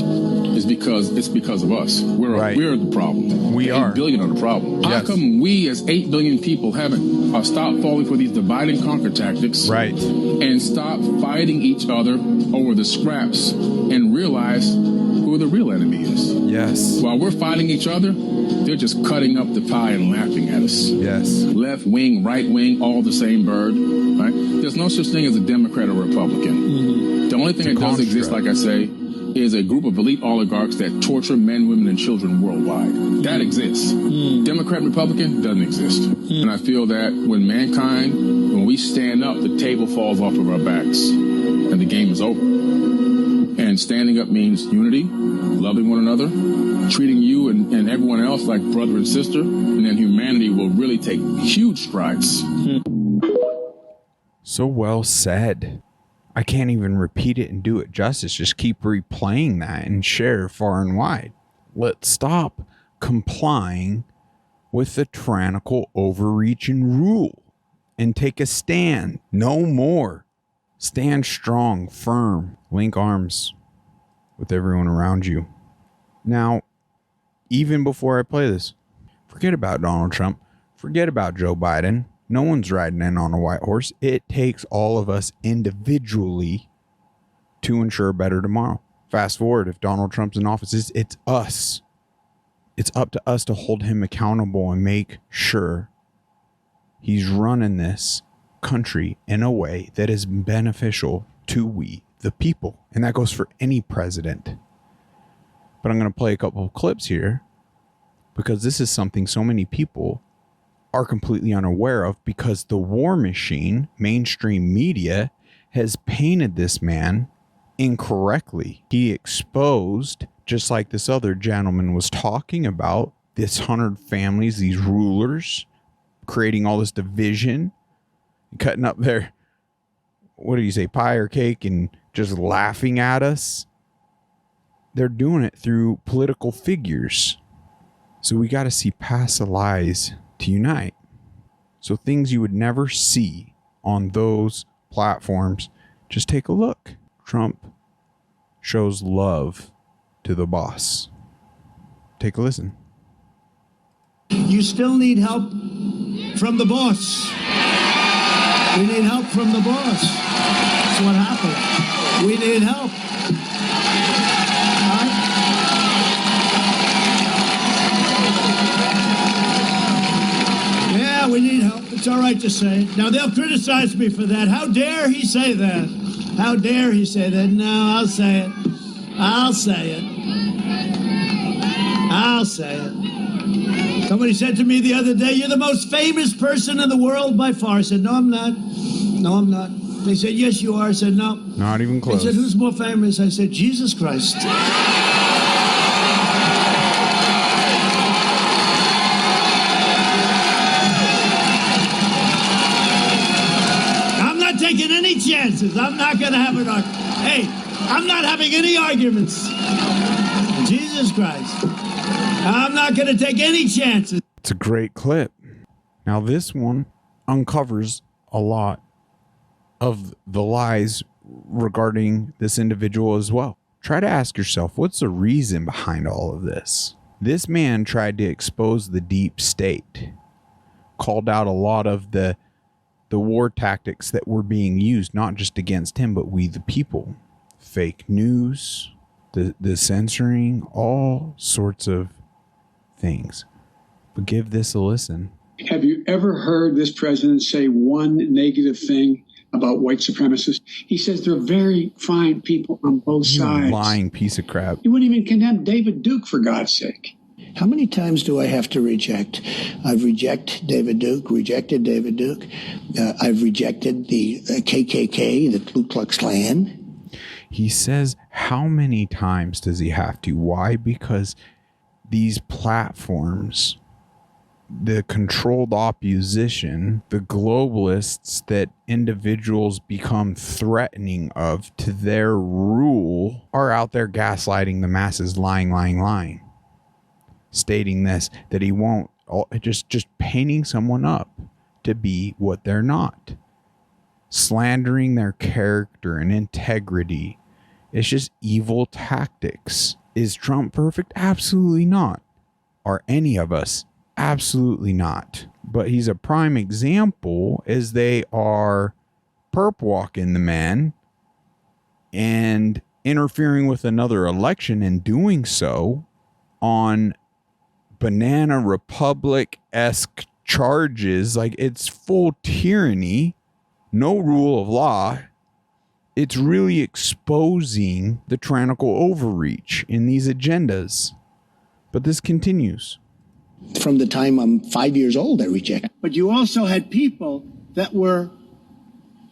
is because it's because of us. We're the problem. We are. 8 billion are the problem. How come we as 8 billion people haven't stopped falling for these divide and conquer tactics? Right. And stop fighting each other over the scraps and realize who the real enemy is. Yes. While we're fighting each other, they're just cutting up the pie and laughing at us. Yes. Left wing, right wing, all the same bird. Right? There's no such thing as a Democrat or Republican. Mm-hmm. The only thing that does exist, like I say, is a group of elite oligarchs that torture men, women, and children worldwide. That exists. Democrat and Republican doesn't exist. And I feel that when we stand up, the table falls off of our backs and the game is over. And standing up means unity, loving one another, treating you and everyone else like brother and sister, and then humanity will really take huge strides. So well said. I can't even repeat it and do it justice. Just keep replaying that and share far and wide. Let's stop complying with the tyrannical overreach and rule and take a stand. No more. Stand strong, firm, link arms with everyone around you. Now, even before I play this, forget about Donald Trump. Forget about Joe Biden. No one's riding in on a white horse. It takes all of us individually to ensure a better tomorrow. Fast forward, if Donald Trump's in office, it's us. It's up to us to hold him accountable and make sure he's running this country in a way that is beneficial to we, the people. And that goes for any president. But I'm going to play a couple of clips here because this is something so many people are completely unaware of, because the war machine, mainstream media, has painted this man incorrectly. He exposed, just like this other gentleman was talking about, this 100 families, these rulers, creating all this division, cutting up their, what do you say, pie or cake, and just laughing at us. They're doing it through political figures. So we got to see past the lies to unite. So things you would never see on those platforms, just take a look. Trump shows love to the boss. Take a listen. You still need help from the boss. We need help from the boss. That's what happened. We need help. Yeah, we need help. It's all right to say. Now, they'll criticize me for that. How dare he say that? How dare he say that? No, I'll say it. I'll say it. I'll say it. Somebody said to me the other day, you're the most famous person in the world by far. I said, no, I'm not. No, I'm not. They said, yes, you are. I said, no. Not even close. They said, who's more famous? I said, Jesus Christ. I'm not taking any chances. I'm not going to have an argument. Hey, I'm not having any arguments. Jesus Christ. I'm not going to take any chances. It's a great clip. Now, this one uncovers a lot of the lies regarding this individual as well. Try to ask yourself, what's the reason behind all of this? This man tried to expose the deep state, called out a lot of the war tactics that were being used, not just against him, but we the people. Fake news, the censoring, all sorts of things. But give this a listen. Have you ever heard this president say one negative thing about white supremacists? He says they're very fine people on both sides. Lying piece of crap. You wouldn't even condemn David Duke, for God's sake. How many times do I have to reject? I've rejected David Duke. I've rejected the KKK, the Ku Klux Klan. He says, how many times does he have to? Why? Because these platforms, the controlled opposition, the globalists that individuals become threatening of to their rule, are out there gaslighting the masses, lying, stating this, that he won't, just painting someone up to be what they're not, slandering their character and integrity. It's just evil tactics. Is Trump perfect? Absolutely not. Are any of us? Absolutely not. But he's a prime example, as they are perp walking the man and interfering with another election, and doing so on Banana Republic-esque charges. Like, it's full tyranny, no rule of law. It's really exposing the tyrannical overreach in these agendas. But this continues. From the time I'm 5 years old, I reject. But you also had people that were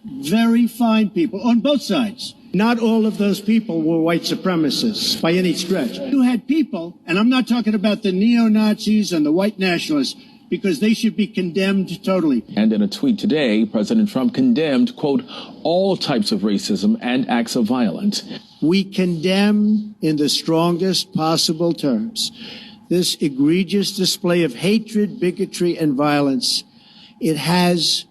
very fine people on both sides. Not all of those people were white supremacists by any stretch. You had people, and I'm not talking about the neo-Nazis and the white nationalists, because they should be condemned totally. And in a tweet today, President Trump condemned, quote, all types of racism and acts of violence. We condemn in the strongest possible terms this egregious display of hatred, bigotry, and violence. It has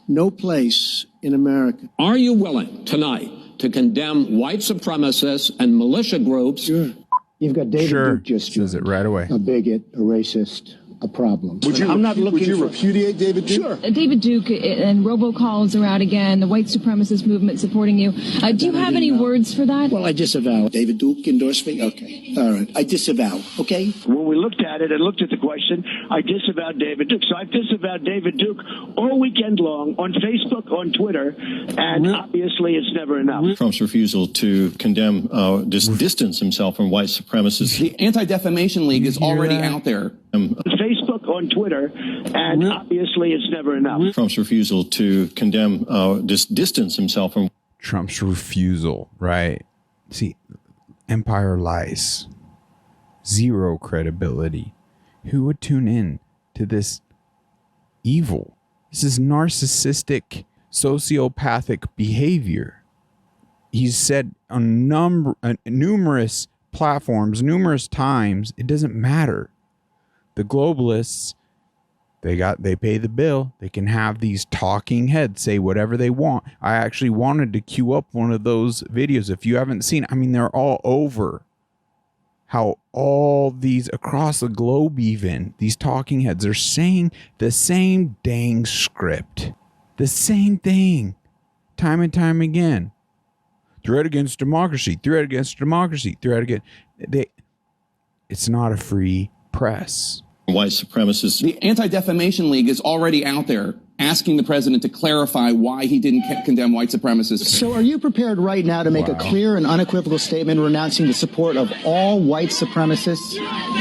no place in America. Are you willing tonight to condemn white supremacists and militia groups? Sure. You've got David Duke just says it right away. A bigot, a racist, a problem. Would you repudiate David Duke? Sure. David Duke and robocalls are out again, the white supremacist movement supporting you. Do you have any words for that? Well, I disavow. David Duke endorsed me? Okay. All right. I disavow. Okay? When we looked at it and looked at the question, I disavowed David Duke. So I've disavowed David Duke all weekend long on Facebook, on Twitter, and obviously it's never enough. Trump's refusal to condemn, distance himself from white supremacists. The Anti-Defamation League is already out there. Facebook, on Twitter, and obviously it's never enough. Trump's refusal to condemn, distance himself from Trump's refusal, right? See, empire lies. Zero credibility. Who would tune in to this evil? This is narcissistic, sociopathic behavior. He's said on numerous platforms, numerous times, it doesn't matter. the globalists, they pay the bill. They can have these talking heads say whatever they want. I actually wanted to queue up one of those videos. If you haven't seen, I mean, they're all over. How all these across the globe, even these talking heads are saying the same dang script, the same thing, time and time again. Threat against democracy, threat against democracy, threat against. It's not a free press. White supremacists. The Anti-Defamation League is already out there asking the president to clarify why he didn't condemn white supremacists. So are you prepared right now to make a clear and unequivocal statement renouncing the support of all white supremacists?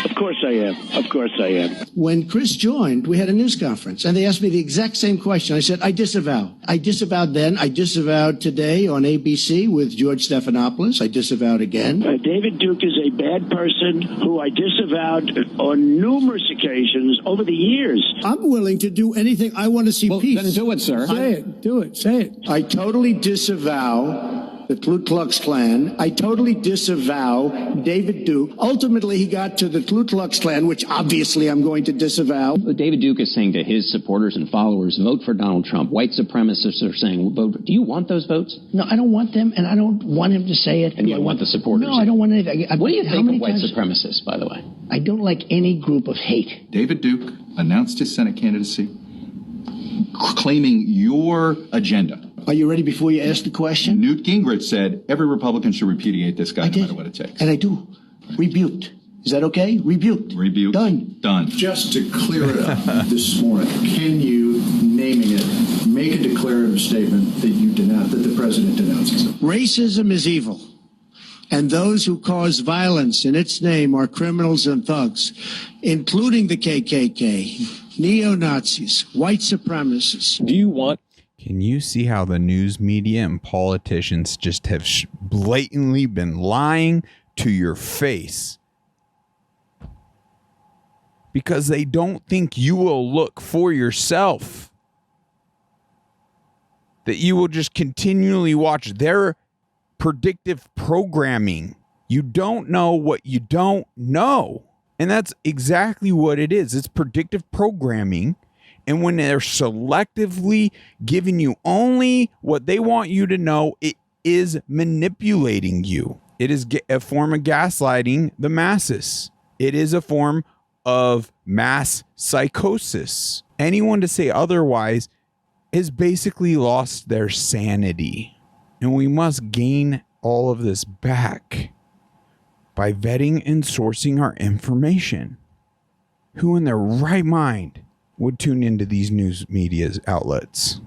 Of course I am. Of course I am. When Chris joined, we had a news conference, and they asked me the exact same question. I said, I disavow. I disavowed then. I disavowed today on ABC with George Stephanopoulos. I disavowed again. David Duke is a bad person who I disavowed on numerous occasions over the years. I'm willing to do anything. I want to see peace. Then do it, sir. Say it. Do it. Say it. I totally disavow the Ku Klux Klan. I totally disavow David Duke. Ultimately, he got to the Ku Klux Klan, which obviously I'm going to disavow. David Duke is saying to his supporters and followers, vote for Donald Trump. White supremacists are saying, vote. Do you want those votes? No, I don't want them, and I don't want him to say it. And you want the supporters? No, I don't want anything. What do you think of white supremacists, by the way? I don't like any group of hate. David Duke announced his Senate candidacy, claiming your agenda. Are you ready before you ask the question? Newt Gingrich said every Republican should repudiate this guy no matter what it takes. And I do. Rebuked. Is that okay? Rebuked. Rebuked. Done. Just to clear it up this morning, can you, naming it, make a declarative statement that you denounce, that the president denounces it? Racism is evil. And those who cause violence in its name are criminals and thugs, including the KKK, neo-Nazis, white supremacists. Do you want... Can you see how the news media and politicians just have blatantly been lying to your face? Because they don't think you will look for yourself. That you will just continually watch their predictive programming. You don't know what you don't know. And that's exactly what it is. It's predictive programming. And when they're selectively giving you only what they want you to know, it is manipulating you. It is a form of gaslighting the masses. It is a form of mass psychosis. Anyone to say otherwise has basically lost their sanity. And we must gain all of this back by vetting and sourcing our information. Who in their right mind would tune into these news media outlets?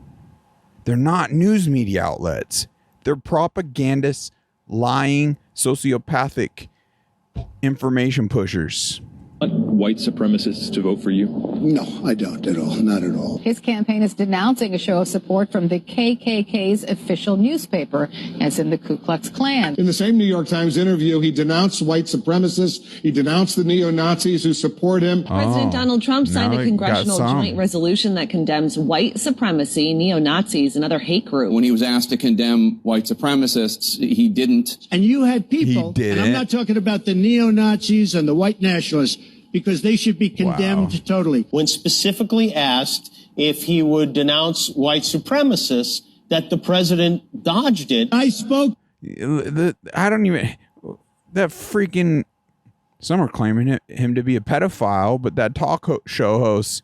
They're not news media outlets. They're propagandists, lying, sociopathic information pushers. White supremacists to vote for you? No, I don't at all. Not at all. His campaign is denouncing a show of support from the KKK's official newspaper, as in the Ku Klux Klan. In the same New York Times interview, he denounced white supremacists. He denounced the neo-Nazis who support him. President Donald Trump signed a congressional joint resolution that condemns white supremacy, neo-Nazis, and other hate groups. When he was asked to condemn white supremacists, he didn't. And you had people, and I'm not talking about the neo-Nazis and the white nationalists, because they should be condemned totally. When specifically asked if he would denounce white supremacists, that the president dodged it. I spoke. I don't even. That freaking. Some are claiming him to be a pedophile, but that talk show host.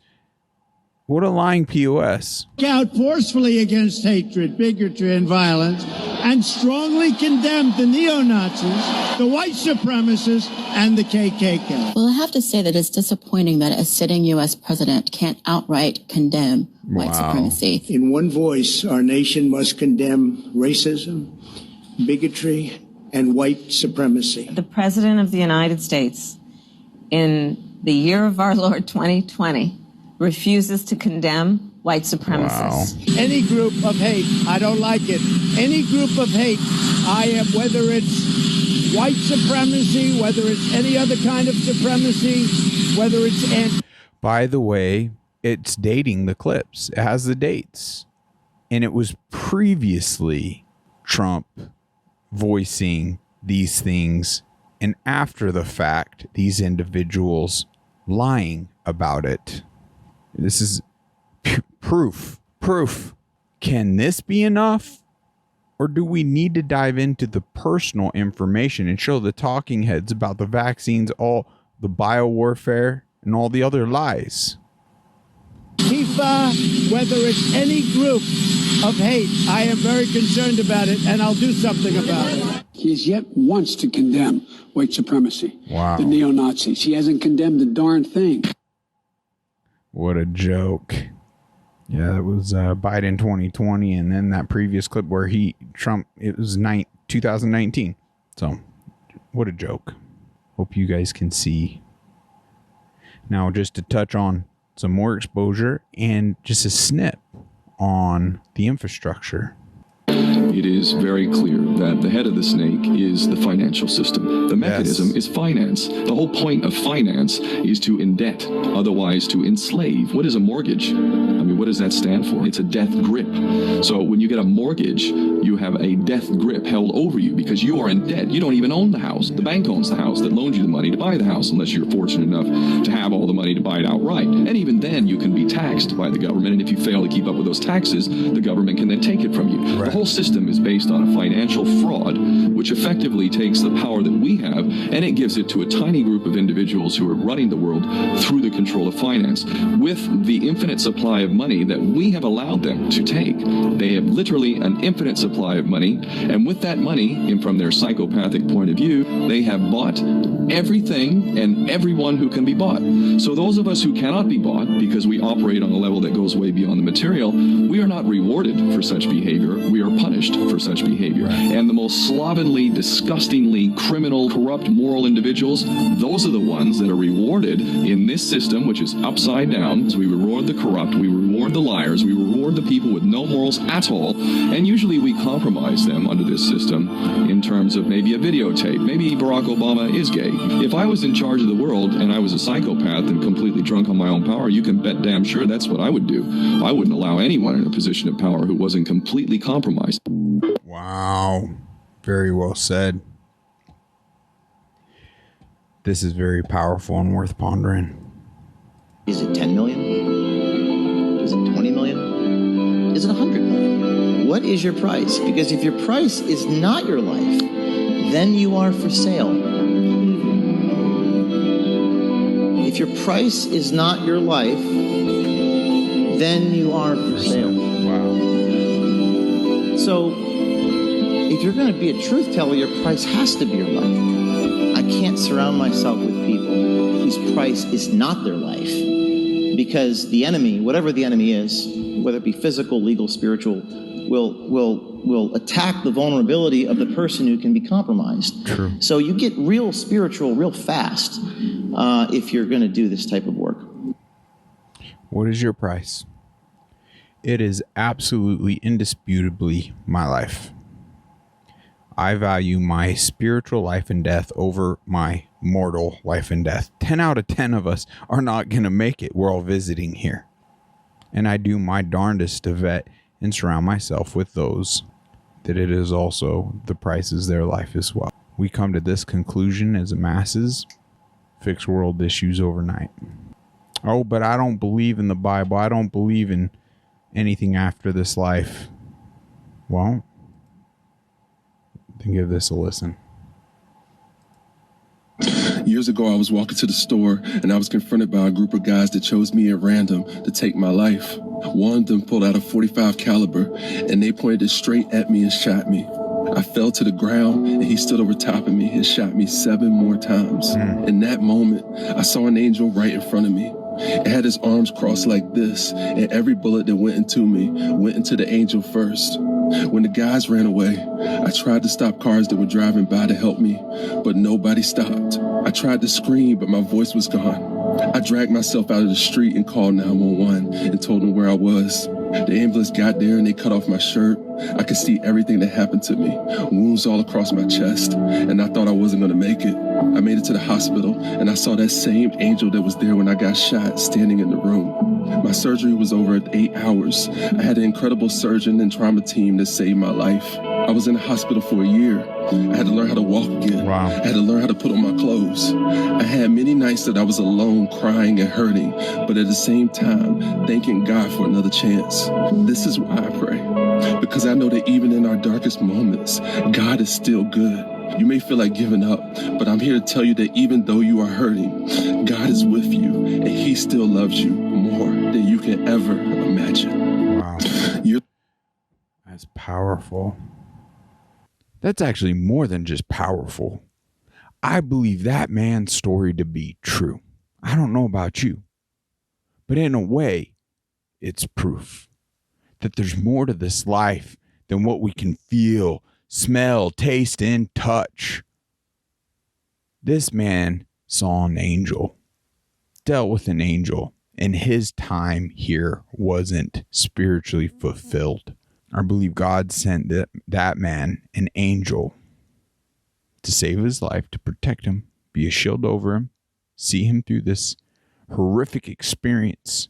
What a lying POS. Out forcefully against hatred, bigotry, and violence, and strongly condemned the neo-Nazis, the white supremacists, and the KKK. Well, I have to say that it's disappointing that a sitting U.S. president can't outright condemn white supremacy. In one voice, our nation must condemn racism, bigotry, and white supremacy. The President of the United States, in the year of our Lord 2020, refuses to condemn white supremacists. Any group of hate, I don't like it. Any group of hate, I am, whether it's white supremacy, whether it's any other kind of supremacy, whether it's... By the way, it's dating the clips. It has the dates. And it was previously Trump voicing these things, and after the fact, these individuals lying about it. This is proof. Can this be enough? Or do we need to dive into the personal information and show the talking heads about the vaccines, all the biowarfare, and all the other lies? Antifa, whether it's any group of hate, I am very concerned about it, and I'll do something about it. He has yet once to condemn white supremacy, the neo-Nazis. He hasn't condemned the darn thing. What a joke. Yeah, that was Biden 2020, and then that previous clip where Trump, it was 2019. So, what a joke. Hope you guys can see. Now, just to touch on some more exposure and just a snip on the infrastructure. It is very clear that the head of the snake is the financial system. The mechanism is finance. The whole point of finance is to indebt, otherwise to enslave. What is a mortgage? I mean, what does that stand for? It's a death grip. So when you get a mortgage, you have a death grip held over you because you are in debt. You don't even own the house. The bank owns the house that loaned you the money to buy the house, unless you're fortunate enough to have all the money to buy it outright. And even then, you can be taxed by the government. And if you fail to keep up with those taxes, the government can then take it from you. The whole system is based on a financial fraud, which effectively takes the power that we have and it gives it to a tiny group of individuals who are running the world through the control of finance. With the infinite supply of money that we have allowed them to take, they have literally an infinite supply of money, and with that money, and from their psychopathic point of view, they have bought everything and everyone who can be bought. So those of us who cannot be bought because we operate on a level that goes way beyond the material, we are not rewarded for such behavior, we are punished for such behavior. And the most slovenly, disgustingly criminal, corrupt, moral individuals, those are the ones that are rewarded in this system, which is upside down. So we reward the corrupt, we reward the liars, we reward the people with no morals at all, and usually we compromise them under this system in terms of maybe a videotape. Maybe Barack Obama is gay. If I was in charge of the world and I was a psychopath and completely drunk on my own power, you can bet damn sure that's what I would do. I wouldn't allow anyone in a position of power who wasn't completely compromised. Wow. Very well said. This is very powerful and worth pondering. Is it 10 million? Is it 20 million? Is it 100 million? What is your price? Because if your price is not your life, then you are for sale. If your price is not your life, then you are for sale. Wow. So, if you're going to be a truth teller, your price has to be your life. I can't surround myself with people whose price is not their life, because the enemy, whatever the enemy is, whether it be physical, legal, spiritual, will attack the vulnerability of the person who can be compromised. True. So you get real spiritual real fast if you're going to do this type of work. What is your price? It is absolutely, indisputably my life. I value my spiritual life and death over my mortal life and death. 10 out of 10 of us are not going to make it. We're all visiting here. And I do my darndest to vet and surround myself with those that it is also the price is their life as well. We come to this conclusion as a masses, fix world issues overnight. Oh, but I don't believe in the Bible. I don't believe in anything after this life. Well, then give this a listen. Years ago, I was walking to the store and I was confronted by a group of guys that chose me at random to take my life. One of them pulled out a .45 caliber and they pointed it straight at me and shot me. I fell to the ground and he stood over top of me and shot me 7 more times. In that moment, I saw an angel right in front of me. It had his arms crossed like this, and every bullet that went into me went into the angel first. When the guys ran away, I tried to stop cars that were driving by to help me, but nobody stopped. I tried to scream, but my voice was gone. I dragged myself out of the street and called 911 and told them where I was. The ambulance got there and they cut off my shirt. I could see everything that happened to me, wounds all across my chest, and I thought I wasn't going to make it. I made it to the hospital and I saw that same angel that was there when I got shot standing in the room. My surgery was over at 8 hours. I had an incredible surgeon and trauma team that saved my life. I was in the hospital for a year. I had to learn how to walk again. Wow. I had to learn how to put on my clothes. I had many nights that I was alone, crying and hurting, but at the same time, thanking God for another chance. This is why I pray, because I know that even in our darkest moments, God is still good. You may feel like giving up, but I'm here to tell you that even though you are hurting, God is with you, and He still loves you more than you can ever imagine. Wow. That's powerful. That's actually more than just powerful. I believe that man's story to be true. I don't know about you, but in a way, it's proof that there's more to this life than what we can feel, smell, taste, and touch. This man saw an angel, dealt with an angel, and his time here wasn't spiritually fulfilled. I believe God sent that man, an angel, to save his life, to protect him, be a shield over him, see him through this horrific experience.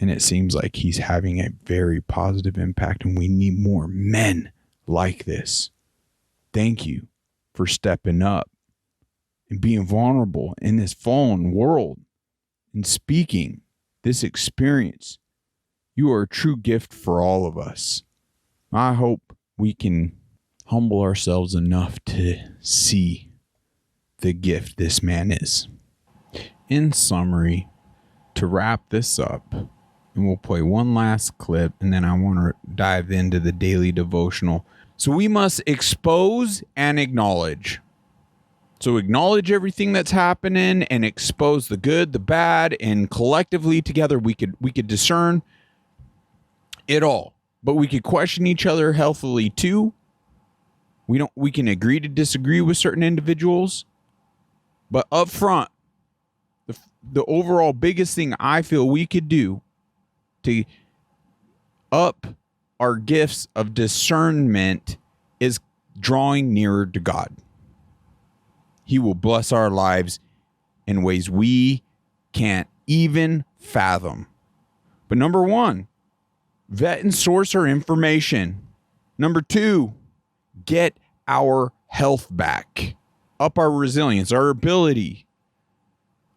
And it seems like he's having a very positive impact, and we need more men like this. Thank you for stepping up and being vulnerable in this fallen world and speaking this experience. You are a true gift for all of us. I hope we can humble ourselves enough to see the gift this man is. In summary, to wrap this up, and we'll play one last clip, and then I want to dive into the daily devotional. So we must expose and acknowledge. So acknowledge everything that's happening and expose the good, the bad, and collectively together we could discern it all. But we could question each other healthily too. We can agree to disagree with certain individuals. But up front, the overall biggest thing I feel we could do to up our gifts of discernment is drawing nearer to God. He will bless our lives in ways we can't even fathom. But number one, vet and source our information. Number two, get our health back. Up our resilience, our ability,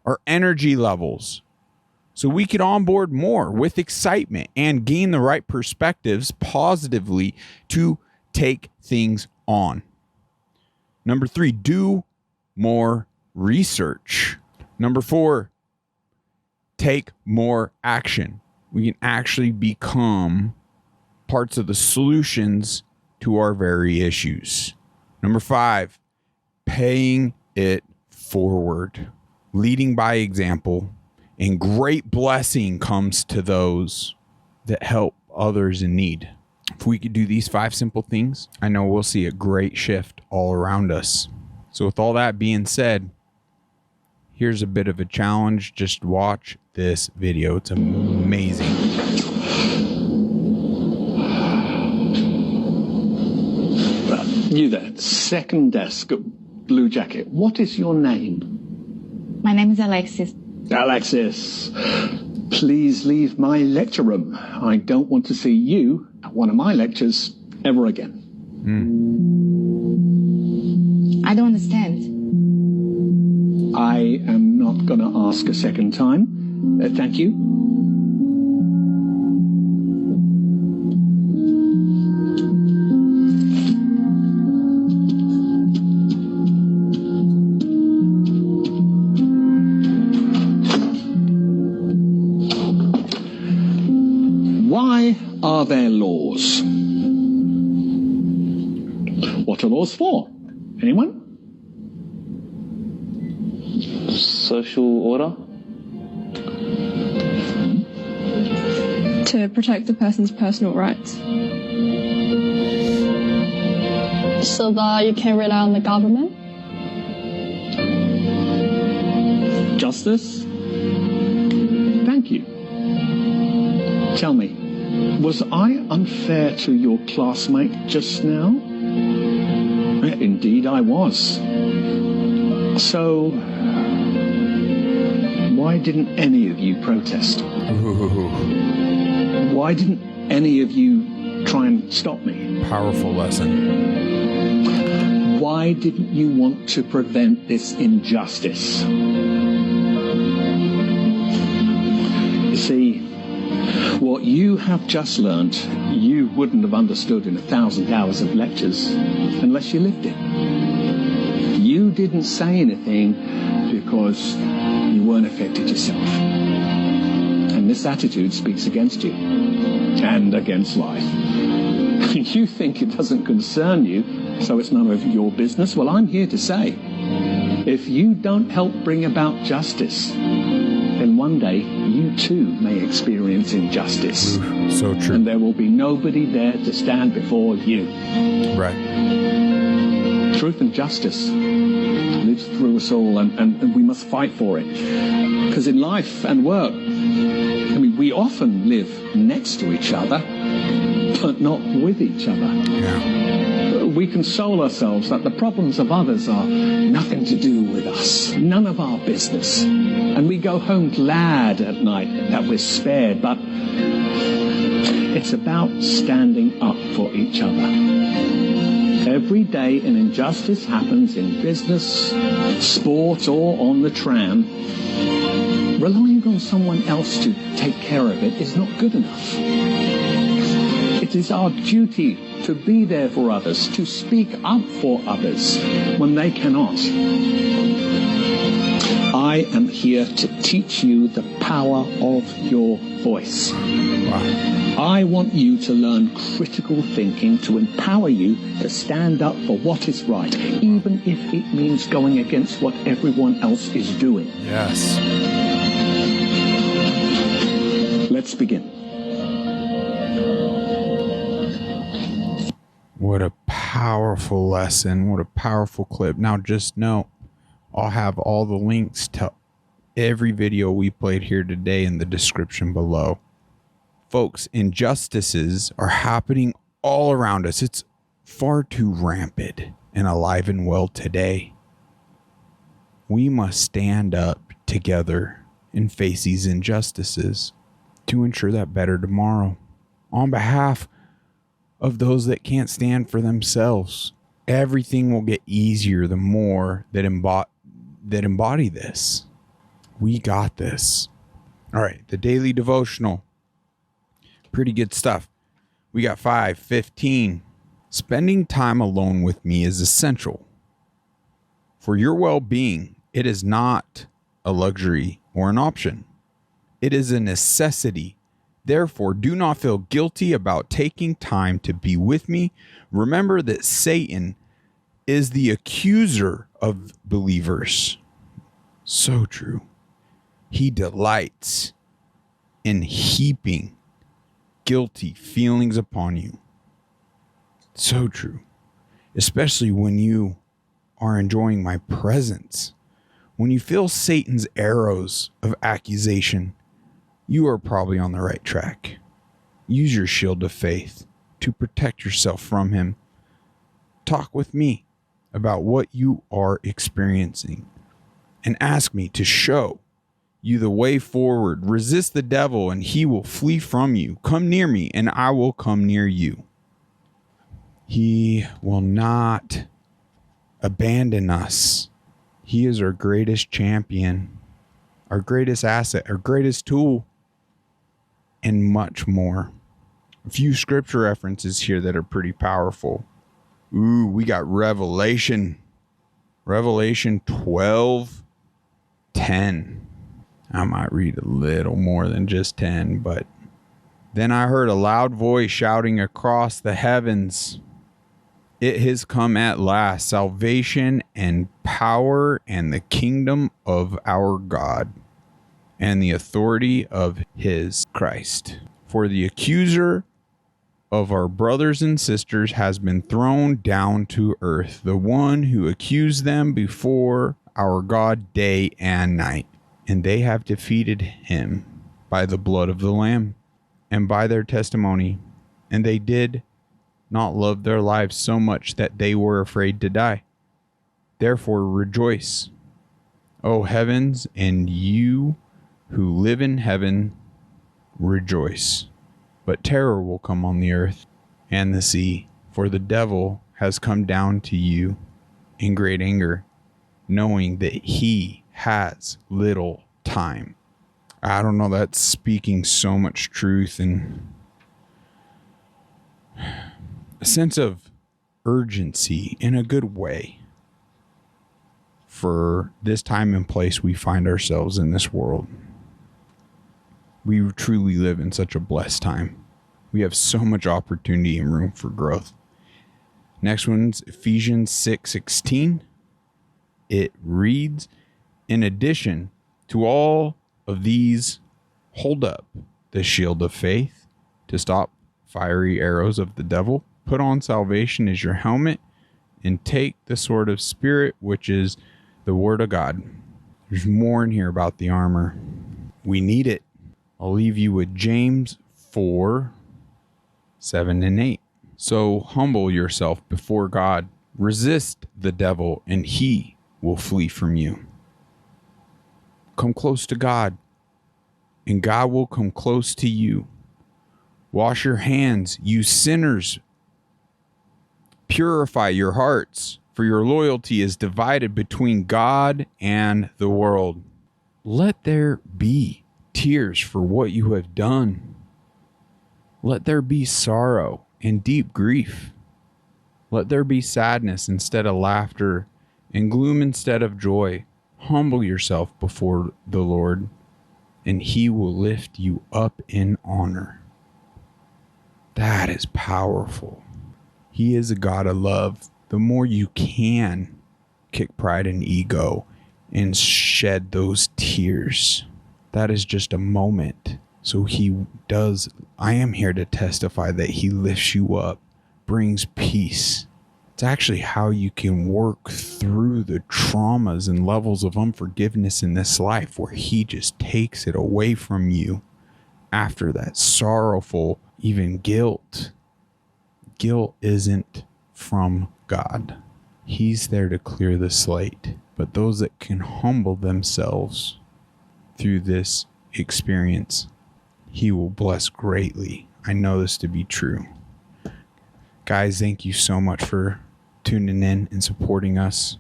our energy levels, so we could onboard more with excitement and gain the right perspectives positively to take things on. Number three, do more research. Number four, take more action. We can actually become parts of the solutions to our very issues. Number five, paying it forward, leading by example, and great blessing comes to those that help others in need. If we could do these 5 simple things, I know we'll see a great shift all around us. So with all that being said, here's a bit of a challenge. Just watch this video. It's amazing. You there, second desk, blue jacket. What is your name? My name is Alexis. Alexis, please leave my lecture room. I don't want to see you at one of my lectures ever again. I don't understand. I am not going to ask a second time. Thank you. Why are there laws? What are laws for? Anyone? Social order? To protect the person's personal rights. So that you can rely on the government? Justice? Thank you. Tell me, was I unfair to your classmate just now? Indeed I was. So, why didn't any of you protest? Why didn't any of you try and stop me? Powerful lesson. Why didn't you want to prevent this injustice? You see, what you have just learned, you wouldn't have understood in 1,000 hours of lectures unless you lived it. You didn't say anything because you weren't affected yourself. And this attitude speaks against you and against life. You think it doesn't concern you, so it's none of your business. Well, I'm here to say, if you don't help bring about justice, then one day you too may experience injustice. So true. And there will be nobody there to stand before you. Right. Truth and justice lives through us all, and we must fight for it. Because in life and work, I mean, we often live next to each other, but not with each other. Yeah. We console ourselves that the problems of others are nothing to do with us, none of our business. And we go home glad at night that we're spared, but it's about standing up for each other. Every day an injustice happens in business, sport, or on the tram. Relying on someone else to take care of it is not good enough. It is our duty to be there for others, to speak up for others when they cannot. I am here to teach you the power of your voice. Wow. I want you to learn critical thinking to empower you to stand up for what is right, even if it means going against what everyone else is doing. Yes. Let's begin. What a powerful lesson. What a powerful clip. Now just know, I'll have all the links to every video we played here today in the description below. Folks, injustices are happening all around us. It's far too rampant and alive and well today. We must stand up together and face these injustices to ensure that better tomorrow on behalf of those that can't stand for themselves. Everything will get easier the more that embody this. We got this. All right, the daily devotional. Pretty good stuff. We got 5:15. Spending time alone with me is essential for your well-being. It is not a luxury or an option. It is a necessity. Therefore, do not feel guilty about taking time to be with me. Remember that Satan is the accuser of believers. So true. He delights in heaping guilty feelings upon you. So true. Especially when you are enjoying my presence. When you feel Satan's arrows of accusation, you are probably on the right track. Use your shield of faith to protect yourself from him. Talk with me about what you are experiencing and ask me to show you the way forward. Resist the devil and he will flee from you. Come near me and I will come near you. He will not abandon us. He is our greatest champion, our greatest asset, our greatest tool, and much more. A few scripture references here that are pretty powerful. Ooh, we got Revelation 12:10. I might read a little more than just 10, but then I heard a loud voice shouting across the heavens, "It has come at last, salvation and power and the kingdom of our God and the authority of his Christ. For the accuser of our brothers and sisters has been thrown down to earth, the one who accused them before our God day and night. And they have defeated him by the blood of the Lamb and by their testimony. And they did not love their lives so much that they were afraid to die. Therefore rejoice, O heavens, and you who live in heaven, rejoice. But terror will come on the earth and the sea, For the devil has come down to you in great anger, knowing that he has little time. I don't know, that's speaking so much truth and a sense of urgency in a good way for this time and place we find ourselves in this world. We truly live in such a blessed time. We have so much opportunity and room for growth. Next one's Ephesians 6:16. It reads, in addition to all of these, hold up the shield of faith to stop fiery arrows of the devil. Put on salvation as your helmet and take the sword of Spirit, which is the word of God. There's more in here about the armor. We need it. I'll leave you with James 4:7-8. So humble yourself before God. Resist the devil and he will flee from you. Come close to God and God will come close to you. Wash your hands, you sinners. Purify your hearts, for your loyalty is divided between God and the world. Let there be tears for what you have done. Let there be sorrow and deep grief. Let there be sadness instead of laughter and gloom instead of joy. Humble yourself before the Lord, and he will lift you up in honor. That is powerful. He is a God of love. The more you can kick pride and ego and shed those tears, that is just a moment. So he does. I am here to testify that he lifts you up, brings peace. It's actually how you can work through the traumas and levels of unforgiveness in this life, where he just takes it away from you after that sorrowful, even guilt. Guilt isn't from God. He's there to clear the slate. But those that can humble themselves through this experience, he will bless greatly. I know this to be true. Guys, thank you so much for tuning in and supporting us.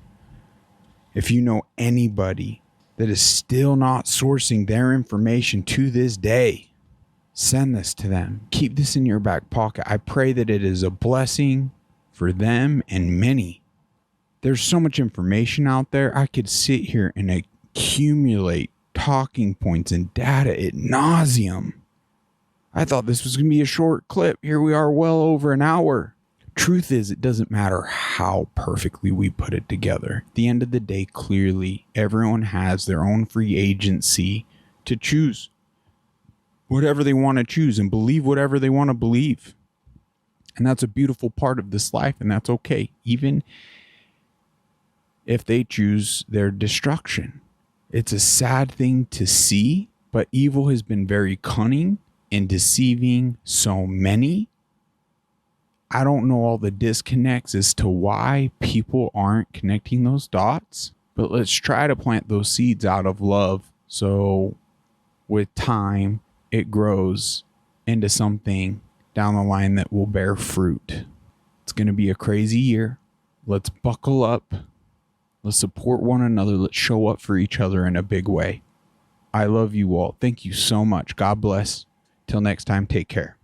If you know anybody that is still not sourcing their information to this day, send this to them. Keep this in your back pocket. I pray that it is a blessing for them and many. There's so much information out there. I could sit here and accumulate talking points and data ad nauseum. I thought this was going to be a short clip. Here we are, well over an hour. Truth is, it doesn't matter how perfectly we put it together. At the end of the day, clearly, everyone has their own free agency to choose whatever they want to choose and believe whatever they want to believe. And that's a beautiful part of this life, and that's okay, even if they choose their destruction. It's a sad thing to see, but evil has been very cunning in deceiving so many. I don't know all the disconnects as to why people aren't connecting those dots, but let's try to plant those seeds out of love, so with time it grows into something down the line that will bear fruit. It's going to be a crazy year. Let's buckle up. Let's support one another. Let's show up for each other in a big way. I love you all. Thank you so much. God bless. Till next time, take care.